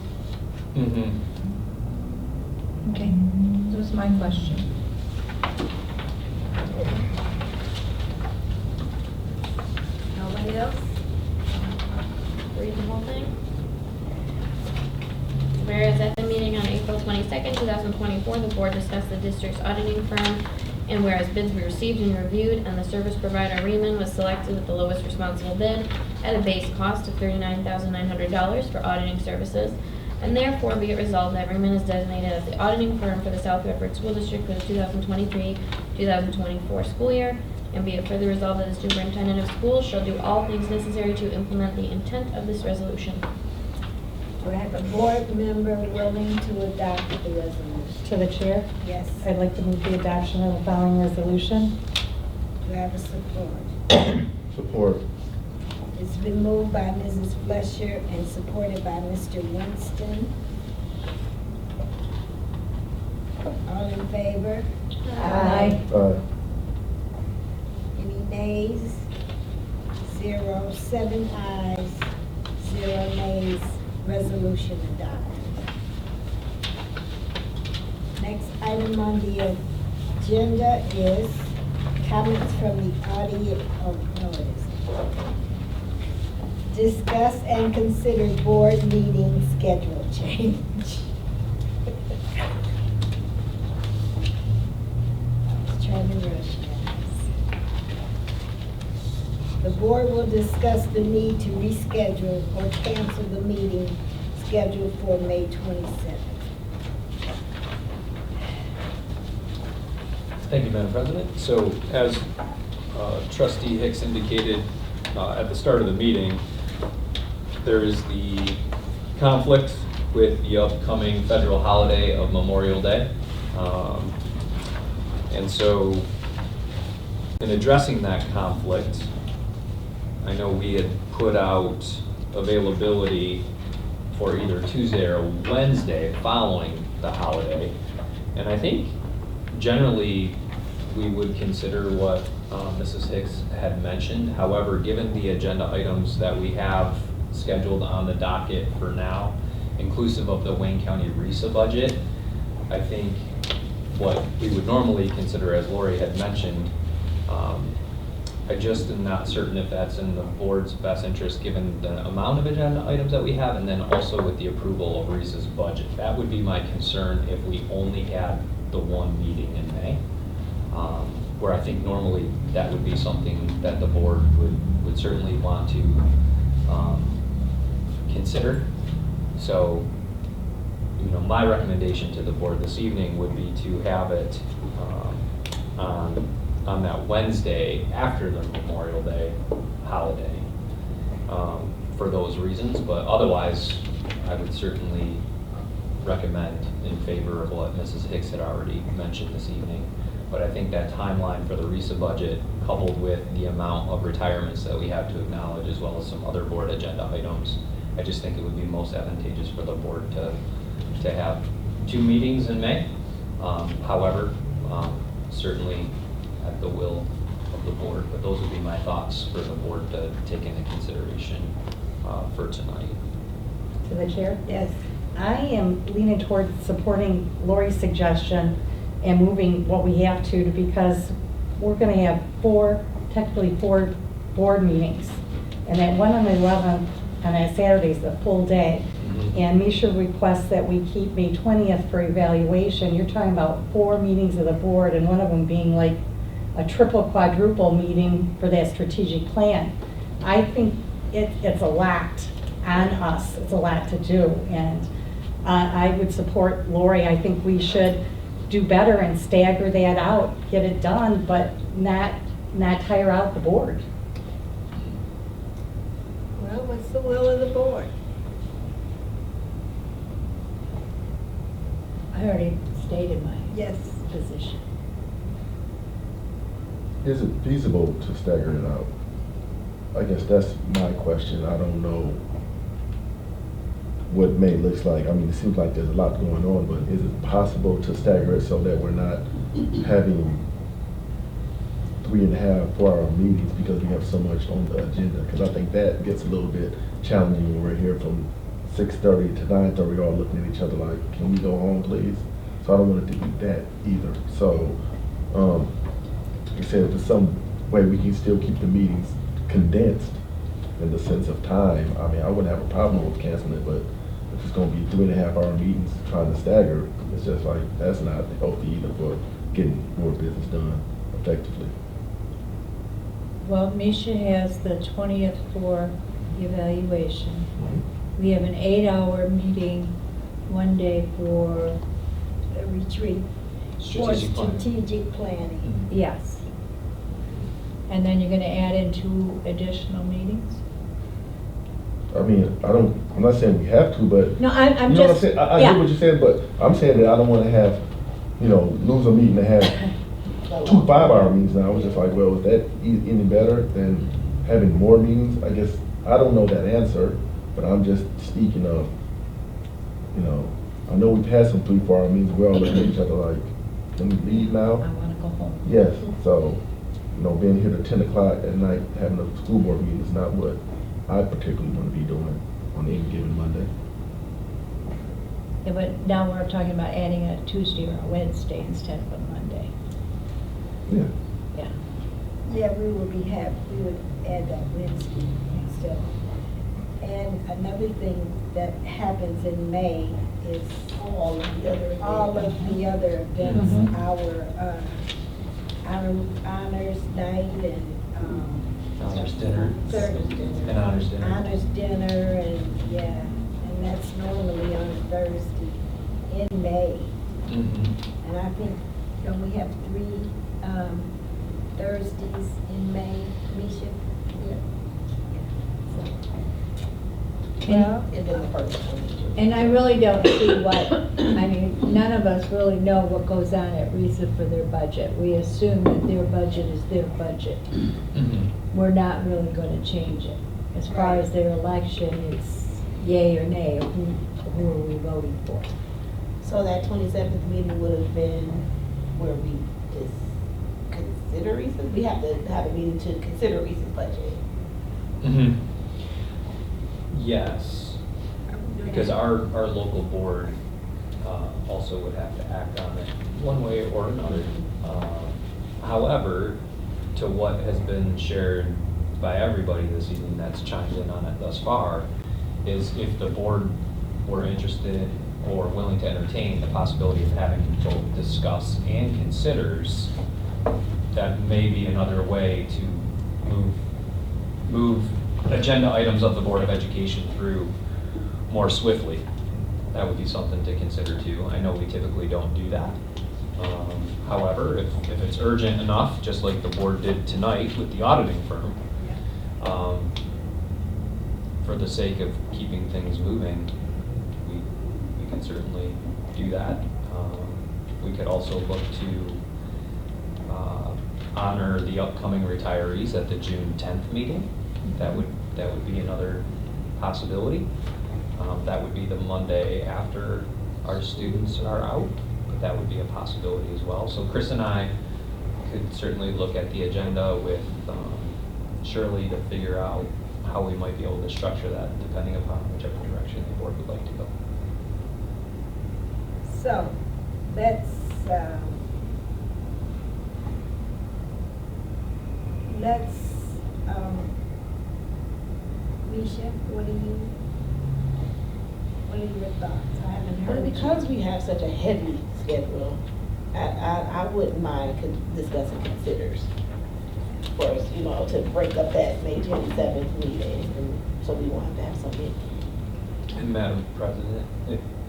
okay, that was my question. Nobody else? Read the whole thing? Whereas at the meeting on April 22nd, 2024, the board discussed the district's auditing firm, and whereas bids were received and reviewed, and the service provider Raymond was selected with the lowest responsible bid at a base cost of $39,900 for auditing services, and therefore be it resolved that Raymond is designated as the auditing firm for the South Bedford School District for the 2023-2024 school year, and be it further resolved that the superintendent of schools shall do all things necessary to implement the intent of this resolution. Do I have a board member willing to adopt the resolution? To the chair? Yes. I'd like to move the adoption of the following resolution. Do I have a support? Support. It's been moved by Mrs. Fletcher and supported by Mr. Winston. All in favor? Aye. Any nays? 0, 7 ayes, 0 nays. Resolution adopted. Next item on the agenda is comments from the audience. Oh, no, it isn't. Discuss and consider board meeting schedule change. I was trying to rush guys. The board will discuss the need to reschedule or cancel the meeting scheduled for May 27th. Thank you, Madam President. So as Trustee Hicks indicated at the start of the meeting, there is the conflict with the upcoming federal holiday of Memorial Day. And so in addressing that conflict, I know we had put out availability for either Tuesday or Wednesday following the holiday. And I think generally we would consider what Mrs. Hicks had mentioned. However, given the agenda items that we have scheduled on the docket for now, inclusive of the Wayne County RESA budget, I think what we would normally consider, as Lori had mentioned, I just am not certain if that's in the board's best interest given the amount of agenda items that we have, and then also with the approval of RESA's budget. That would be my concern if we only had the one meeting in May, where I think normally that would be something that the board would certainly want to consider. So, you know, my recommendation to the board this evening would be to have it on that Wednesday after the Memorial Day holiday for those reasons. But otherwise, I would certainly recommend in favor of what Mrs. Hicks had already mentioned this evening. But I think that timeline for the RESA budget, coupled with the amount of retirements that we have to acknowledge, as well as some other board agenda items, I just think it would be most advantageous for the board to have 2 meetings in May. However, certainly at the will of the board, but those would be my thoughts for the board to take into consideration for tonight. To the chair? Yes. I am leaning towards supporting Lori's suggestion and moving what we have to because we're going to have technically four board meetings. And that one on the 11th and that Saturday is the full day. And Misha requests that we keep May 20th for evaluation. You're talking about 4 meetings of the board and one of them being like a triple quadruple meeting for that strategic plan. I think it's a lot on us. It's a lot to do. And I would support Lori. I think we should do better and stagger that out, get it done, but not tire out the board. Well, what's the will of the board? I already stated my Yes. position. Is it feasible to stagger it out? I guess that's my question. I don't know what May looks like. I mean, it seems like there's a lot going on, but is it possible to stagger it so that we're not having 3.5, 4-hour meetings because we have so much on the agenda? Because I think that gets a little bit challenging when we're here from 6:30 to 9:30, all looking at each other like, can we go home, please? So I don't want it to be that either. So, like I said, if there's some way we can still keep the meetings condensed in the sense of time, I mean, I wouldn't have a problem with canceling it, but if it's going to be 3.5-hour meetings trying to stagger, it's just like, that's not healthy either for getting more business done effectively. Well, Misha has the 20th for evaluation. We have an 8-hour meeting one day for A retreat. Strategic for planning. strategic planning. yes. And then you're going to add in 2 additional meetings? I mean, I'm not saying we have to, but No, I'm you know just, what I'm saying? I yeah. get what you're saying, but I'm saying that I don't want to have, lose a meeting to have 2 5-hour meetings now. I was just like, well, is that any better? Then having more meetings, I guess, I don't know that answer, but I'm just speaking of, you know, I know we've had some 3-4 hour meetings, we're all looking at each other like, can we leave now? I want to go home. Yes, so, you know, being here at 10 o'clock at night, having a school board meeting is not what I particularly want to be doing on any given Monday. Yeah, but now we're talking about adding a Tuesday or a Wednesday instead of a Monday. Yeah. Yeah. Yeah, we would add that Wednesday instead. And another thing that happens in May is all of the other events, Mhm. our honors night and Honors dinner. And honors dinner. honors dinner and that's normally on a Thursday in May. Mhm. And I think, don't we have 3 Thursdays in May, Misha? Yeah. Well, And then the first one. and I really don't see what, I mean, none of us really know what goes on at RISA for their budget. We assume that their budget is their budget. Mhm. We're not really going to change it. As far as their election, it's yay or nay, who are we voting for? So that 27th meeting would have been where we just consider Reese's? We have to have a meeting to consider Reese's budget. Mhm. Yes, because our local board also would have to act on it one way or another. However, to what has been shared by everybody this evening that's chimed in on it thus far, is if the board were interested or willing to entertain the possibility of having both discuss and considers, that may be another way to move agenda items of the Board of Education through more swiftly. That would be something to consider too. I know we typically don't do that. However, if it's urgent enough, just like the board did tonight with the auditing firm, for the sake of keeping things moving, we can certainly do that. We could also look to honor the upcoming retirees at the June 10th meeting. That would be another possibility. That would be the Monday after our students are out, but that would be a possibility as well. So Chris and I could certainly look at the agenda with Shirley to figure out how we might be able to structure that depending upon whichever direction the board would like to go. So, let's Misha, what are your thoughts? I haven't But heard. because we have such a heavy schedule, I wouldn't mind discussing considers for us, you know, to break up that May 27th meeting, and so we won't have to have something. And Madam President,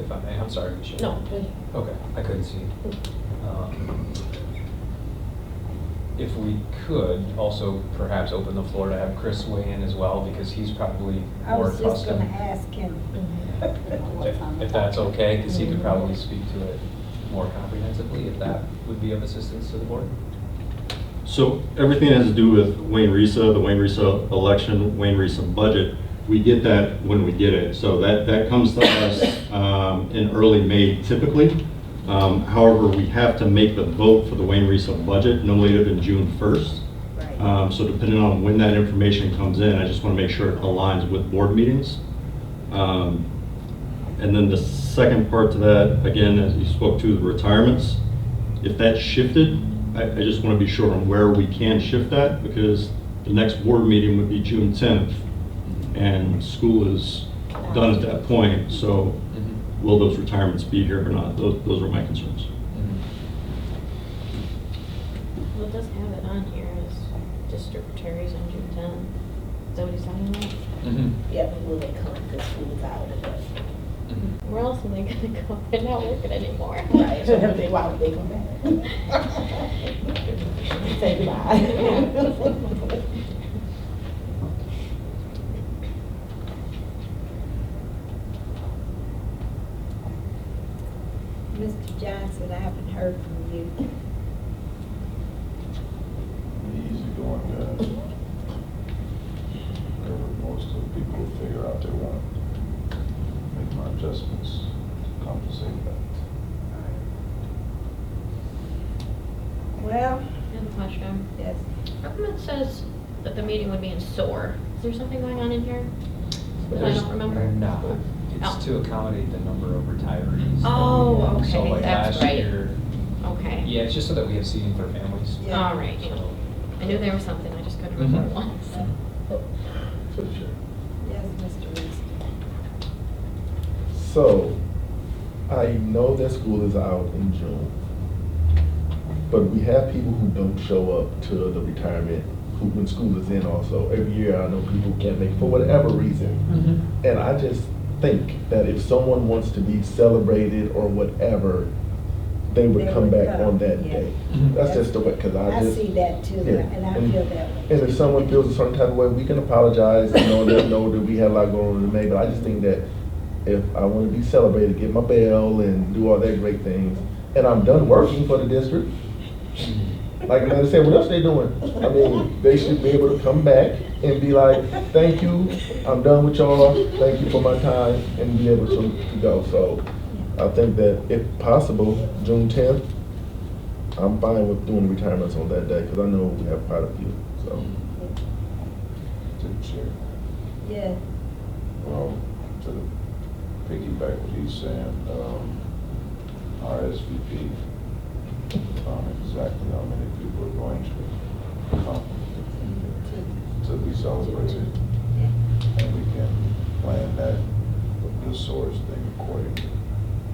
if I may, I'm sorry, Michelle. No, please. Okay, I couldn't see. If we could also perhaps open the floor to have Chris weigh in as well, because he's probably I more was just accustomed. gonna ask him. If that's okay, because he could probably speak to it more comprehensively, if that would be of assistance to the board. So everything has to do with Wayne Risa, the Wayne Risa election, Wayne Risa budget. We get that when we get it. So that comes to us in early May typically. However, we have to make the vote for the Wayne Risa budget no later than June 1st. So depending on when that information comes in, I just want to make sure it aligns with board meetings. And then the second part to that, again, as you spoke to the retirements, if that's shifted, I just want to be sure on where we can shift that, because the next board meeting would be June 10th, and school is done at that point. So will those retirements be here or not? Those are my concerns. Well, it does have it on here as distributaries on June 10th. Is that what he's talking about? Yeah, but will they come because school is out? Where else are they gonna go? They're not working anymore. Right, so why would they come back? Say goodbye. Mr. Johnson, I haven't heard from you. Easy going, guys. adjustments to compensate that. Well, I have a question. yes. How come it says that the meeting would be in SOAR? Is there something going on in here that I There's don't remember? not. Oh. It's to accommodate the number of retirees. Oh, So okay, like that's last right. year, Okay. yeah, it's just so that we have seating for families. Yeah. All right, yeah. I knew there was something, I just couldn't Mhm. remember what it was. For sure. Yes, Mr. Reese. So, I know that school is out in June, but we have people who don't show up to the retirement, who, when school is in also. Every year I know people can't make it for whatever reason. And I just think that if someone wants to be celebrated or whatever, they would They come would back come, on that yeah. day. That's just the way, because I I just. see that too, Yeah. and I feel that way. And if someone feels a certain type of way, we can apologize and let them know that we had a lot going on in May. But I just think that if I want to be celebrated, get my bell and do all that great things, and I'm done working for the district, like Amanda said, what else they doing? I mean, they should be able to come back and be like, thank you, I'm done with y'all, thank you for my time, and be able to go. So I think that if possible, June 10th, I'm fine with doing retirements on that day, because I know we have quite a few, so. To the chair. Yeah. To piggyback what he's saying, our SVP, exactly how many people are going to come to be celebrated. And we can plan that, the source thing accordingly.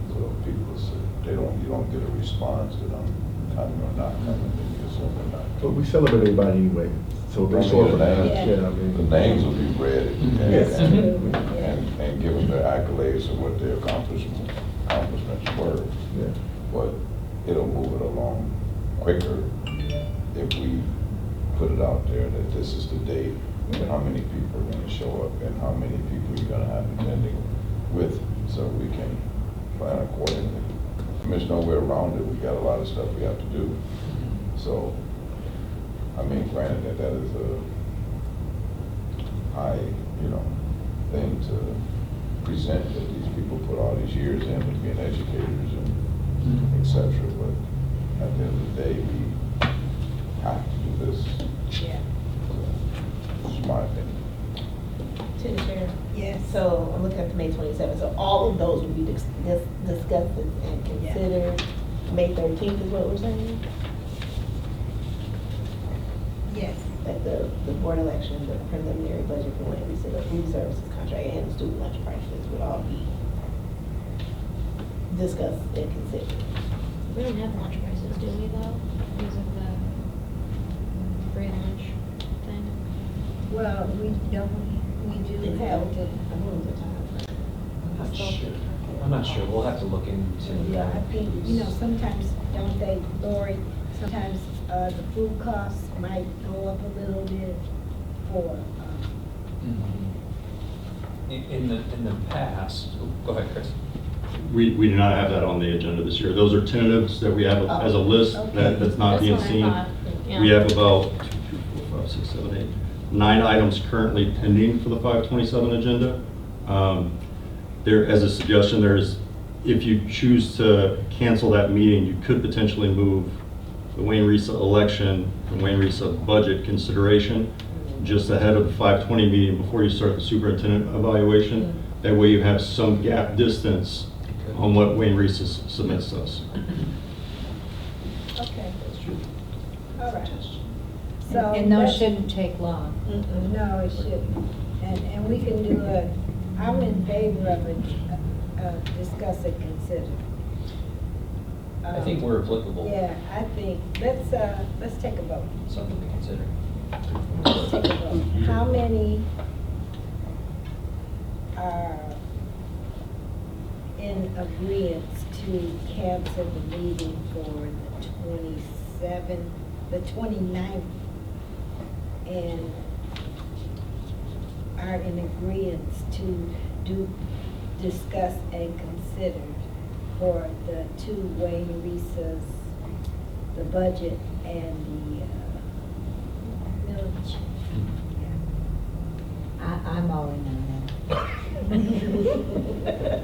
So people say, you don't get a response that I'm coming or not coming, then you assume they're not. But we celebrate everybody anyway, so they show up. The names, Yeah, I mean. the names will be read and, Yes. and given their accolades of what their accomplishments were. Yeah. But it'll move it along quicker if we put it out there that this is the date and how many people are gonna show up and how many people you're gonna have attending with, so we can plan accordingly. There's no way around it. We got a lot of stuff we have to do. So, I mean, granted that is a high, thing to present, that these people put all these years in to being educators and et cetera, but at the end of the day, we have to do this. Yeah. It's my opinion. To the chair. Yes. So I'm looking at the May 27th, so all of those will be discussed and considered. May 13th is what we're saying? Yes. At the board election, the preliminary budget for land food services contract and the student lunch prices would all be discussed and considered. We don't have lunch prices, do we, though? Because of the free lunch thing? Well, we do have to. I'm not sure, we'll have to look into Yeah, that. I think, sometimes, don't they, Lori, sometimes the food costs might go up a little bit for, In the past, go ahead, Chris. We do not have that on the agenda this year. Those are tentatives that we have as a list that's not being That's what I seen. thought, yeah. We have about 1, 2, 3, 4, 5, 6, 7, 8, 9 items currently pending for the 527 agenda. There, as a suggestion, if you choose to cancel that meeting, you could potentially move the Wayne Risa election and Wayne Risa budget consideration just ahead of the 520 meeting before you start the superintendent evaluation. That way you have some gap distance on what Wayne Risa submits to us. okay. All right. So And those that's- shouldn't take long. No, it shouldn't. And we can do I'm in favor of it, discuss and consider. I think we're applicable. Yeah, I think, let's take a vote. Something to consider. Let's take a vote. How many are in agreement to cancel the meeting for the 29th, and are in agreement to discuss and consider for the two Wayne Risas, the budget and the millage? I'm all in on that.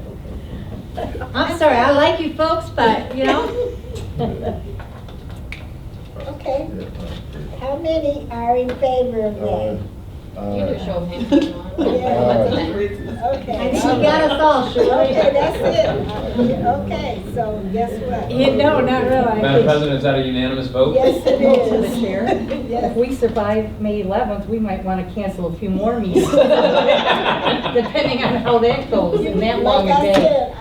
sorry, I like you folks, but, you know. Okay. How many are in favor of that? You do show of hands if you want. Okay. I think you got us all, Shirley. Okay, that's it. Okay, so guess what? No, not really. Madam President, is that a unanimous vote? Yes, it To the is. chair, Yes. if we survive May 11th, we might want to cancel a few more meetings, depending on how that goes in that long a Like I day. said,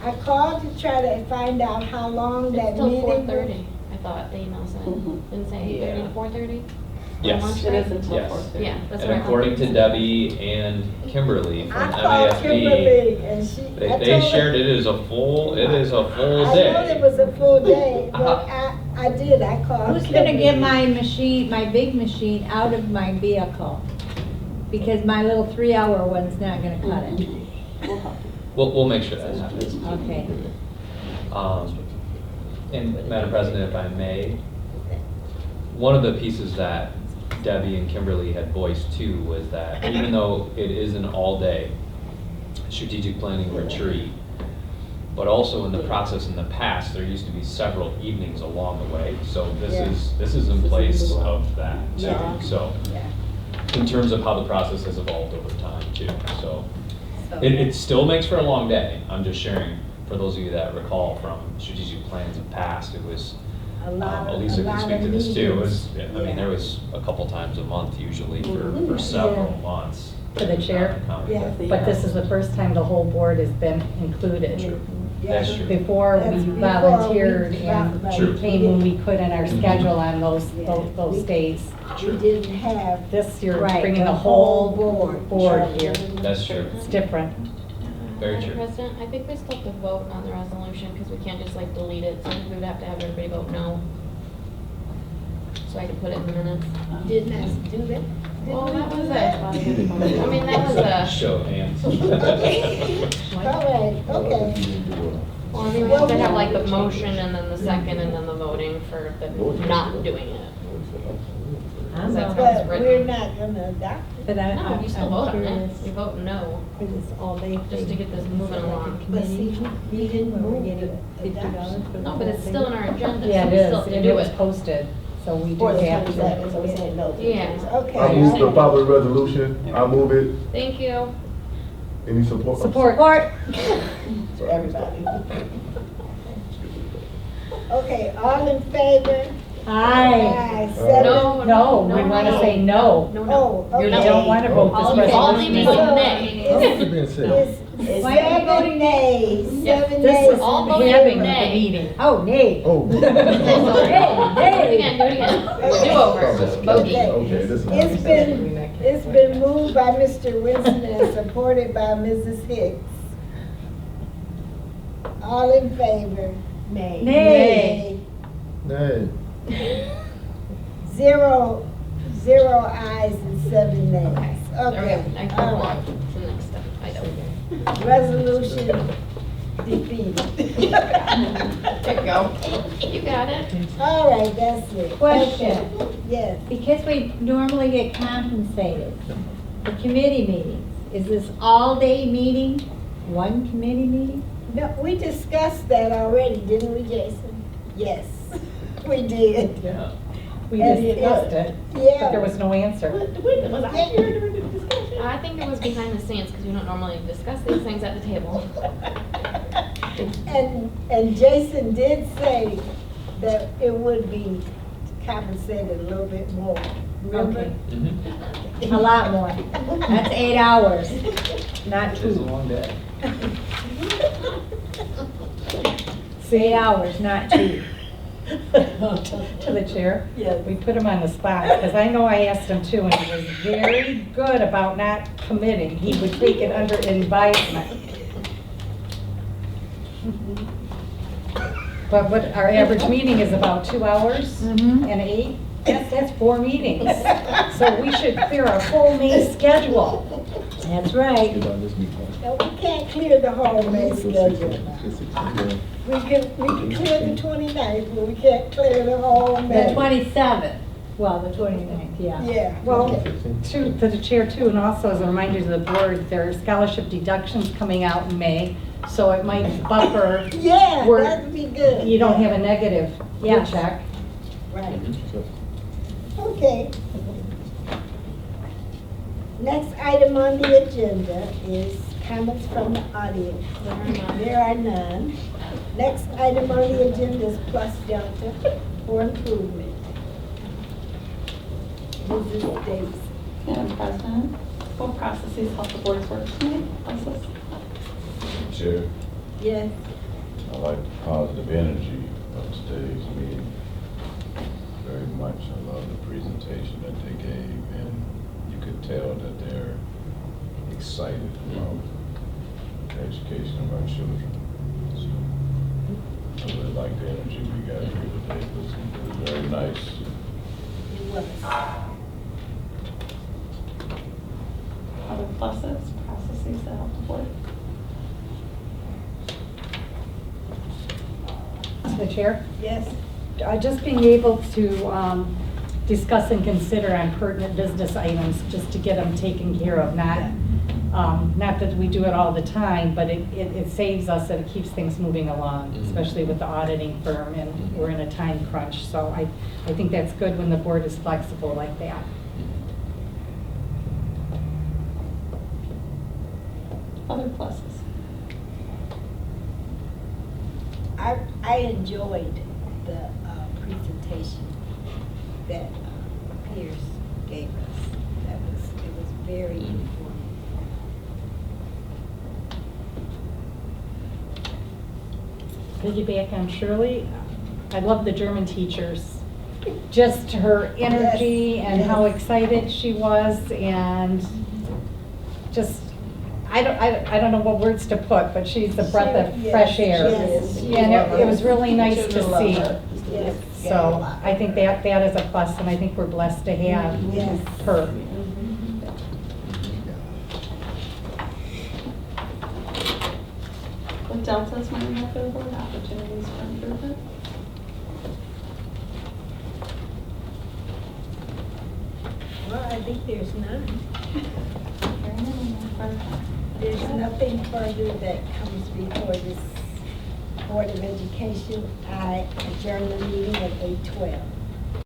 I called to try to find out how long It's that till meeting was. 4:30, I thought the email said. Didn't say 8:30 to 4:30? Yes. It is until Yes. 4:30. Yeah, that's And what I according to Debbie and Kimberly I from called MASB, Kimberly and she, I they told shared her, it is a full I know day. it was a full day, but I did, I called Who's gonna Kimberly. get my machine, my big machine out of my vehicle? Because my little 3-hour one's not gonna cut it. We'll make sure that happens. Okay. And Madam President, if I may, one of the pieces that Debbie and Kimberly had voiced too was that even though it is an all-day strategic planning retreat, but also in the process in the past, there used to be several evenings along the way. So this is in place of that too. Yeah. So Yeah. in terms of how the process has evolved over time too. So it still makes for a long day. I'm just sharing for those of you that recall from strategic plans of past, it was, Elisa can speak to this too. It was, I mean, there was a couple times a month usually for several months. To the chair? Yeah. But this is the first time the whole board has been included. That's true. Before we That's before volunteered we- and True. we came when we could in our schedule on those days. We didn't have. This year, Right, bringing the the whole whole board here. That's true. It's different. Very Madam true. President, I think we still have to vote on the resolution because we can't just like delete it. So I think we would have to have everybody vote no. So I can put it in the minutes. Didn't I do that? Well, that was I mean, that was a. Show of hands. All right, okay. Well, I mean, we have to have like the motion and then the second and then the voting for the not doing it. Because that's how it's But written. we're not gonna adopt it. But No, you still vote on it. curious. You vote no, Because it's all day. just to get this moving along. But see, we didn't move it. $50 for the No, but it's still in our agenda, Yeah, so it we is, still have to and do it was it. posted, so we do For the have 22nd, so we to. said no. Yeah. Okay. I move the following resolution. I move it. Thank you. Any support? Support. For everybody. Okay, all in favor? Aye. Seven. No, we want to say no. No, no. Oh, You okay. don't want to vote All this only resolution. vote So, nay. What's being said? It's Why are you voting nays, Yeah. seven This nays. is All voted having the nay. meeting. Oh, nay. Oh. Do it again, do it again. Do over. Bogey. Okay, this is. It's been moved by Mr. Winston and supported by Mrs. Hicks. All in favor? Nay. Nay. Nay. Zero ayes and 7 nays. Okay, I Okay, can all move right. on to the next step. Item. Resolution defeated. There you go. You got it. All right, that's it. Question. Okay. Yes. Because we normally get compensated, the committee meetings, is this all-day meeting, one committee meeting? No, we discussed that already, didn't we, Jason? Yes, we did. Yeah. We And discussed it, Yeah. but there was no answer. Was I here during the discussion? I think it was behind the scenes because we don't normally discuss these things at the table. And Jason did say that it would be compensated a little bit more, remember? Okay. Mhm. A lot more. That's 8 hours, not It is a 2. long day. 8 hours, not 2. To the chair? Yes. We put him on the spot, because I know I asked him too, and he was very good about not committing. He would take it under advisement. But what, our average meeting is about 2 hours Mhm. and 8? That's 4 meetings. So we should clear our whole May schedule. That's right. No, we can't clear the whole May schedule. We can clear the 29th, but we can't clear the whole The May. 27th, well, the 29th, yeah. Yeah. Well, okay. to the chair too, and also as a reminder to the board, there are scholarship deductions coming out in May. so it might buffer. Yeah, where that'd be good. You don't have a negative Yes. check. Right. Okay. Next item on the agenda is comments from the audience. There are none. Next item on the agenda is plus delta for improvement. Mrs. Davis. Madam President, what processes help the board's work tonight? Process? Chair, Yes. I like the positive energy of today's meeting. Very much. I love the presentation that they gave, and you could tell that they're excited about the education of our children. So, I really like the energy we got here today. It was very nice. It was. Other pluses, processes that help the board? The chair? Yes. Just being able to discuss and consider on pertinent business items, just to get them taken care of, not that we do it all the time, but it saves us and it keeps things moving along, especially with the auditing firm, and we're in a time crunch. So I think that's good when the board is flexible like that. Other pluses? I enjoyed the presentation that Pierce gave us. It was very informative. Piggyback on Shirley, I love the German teachers. Just her energy and how excited she was, and just, I don't know what words to put, but she's a breath of fresh air. Yes. And it was really nice to see. Yes. So I think that is a plus, and I think we're blessed to have her. What deltas might we have for the board, opportunities for improvement? Well, I think there's none. Hearing none, There's nothing further that comes before this Board of Education. I adjourn the meeting at 8:12.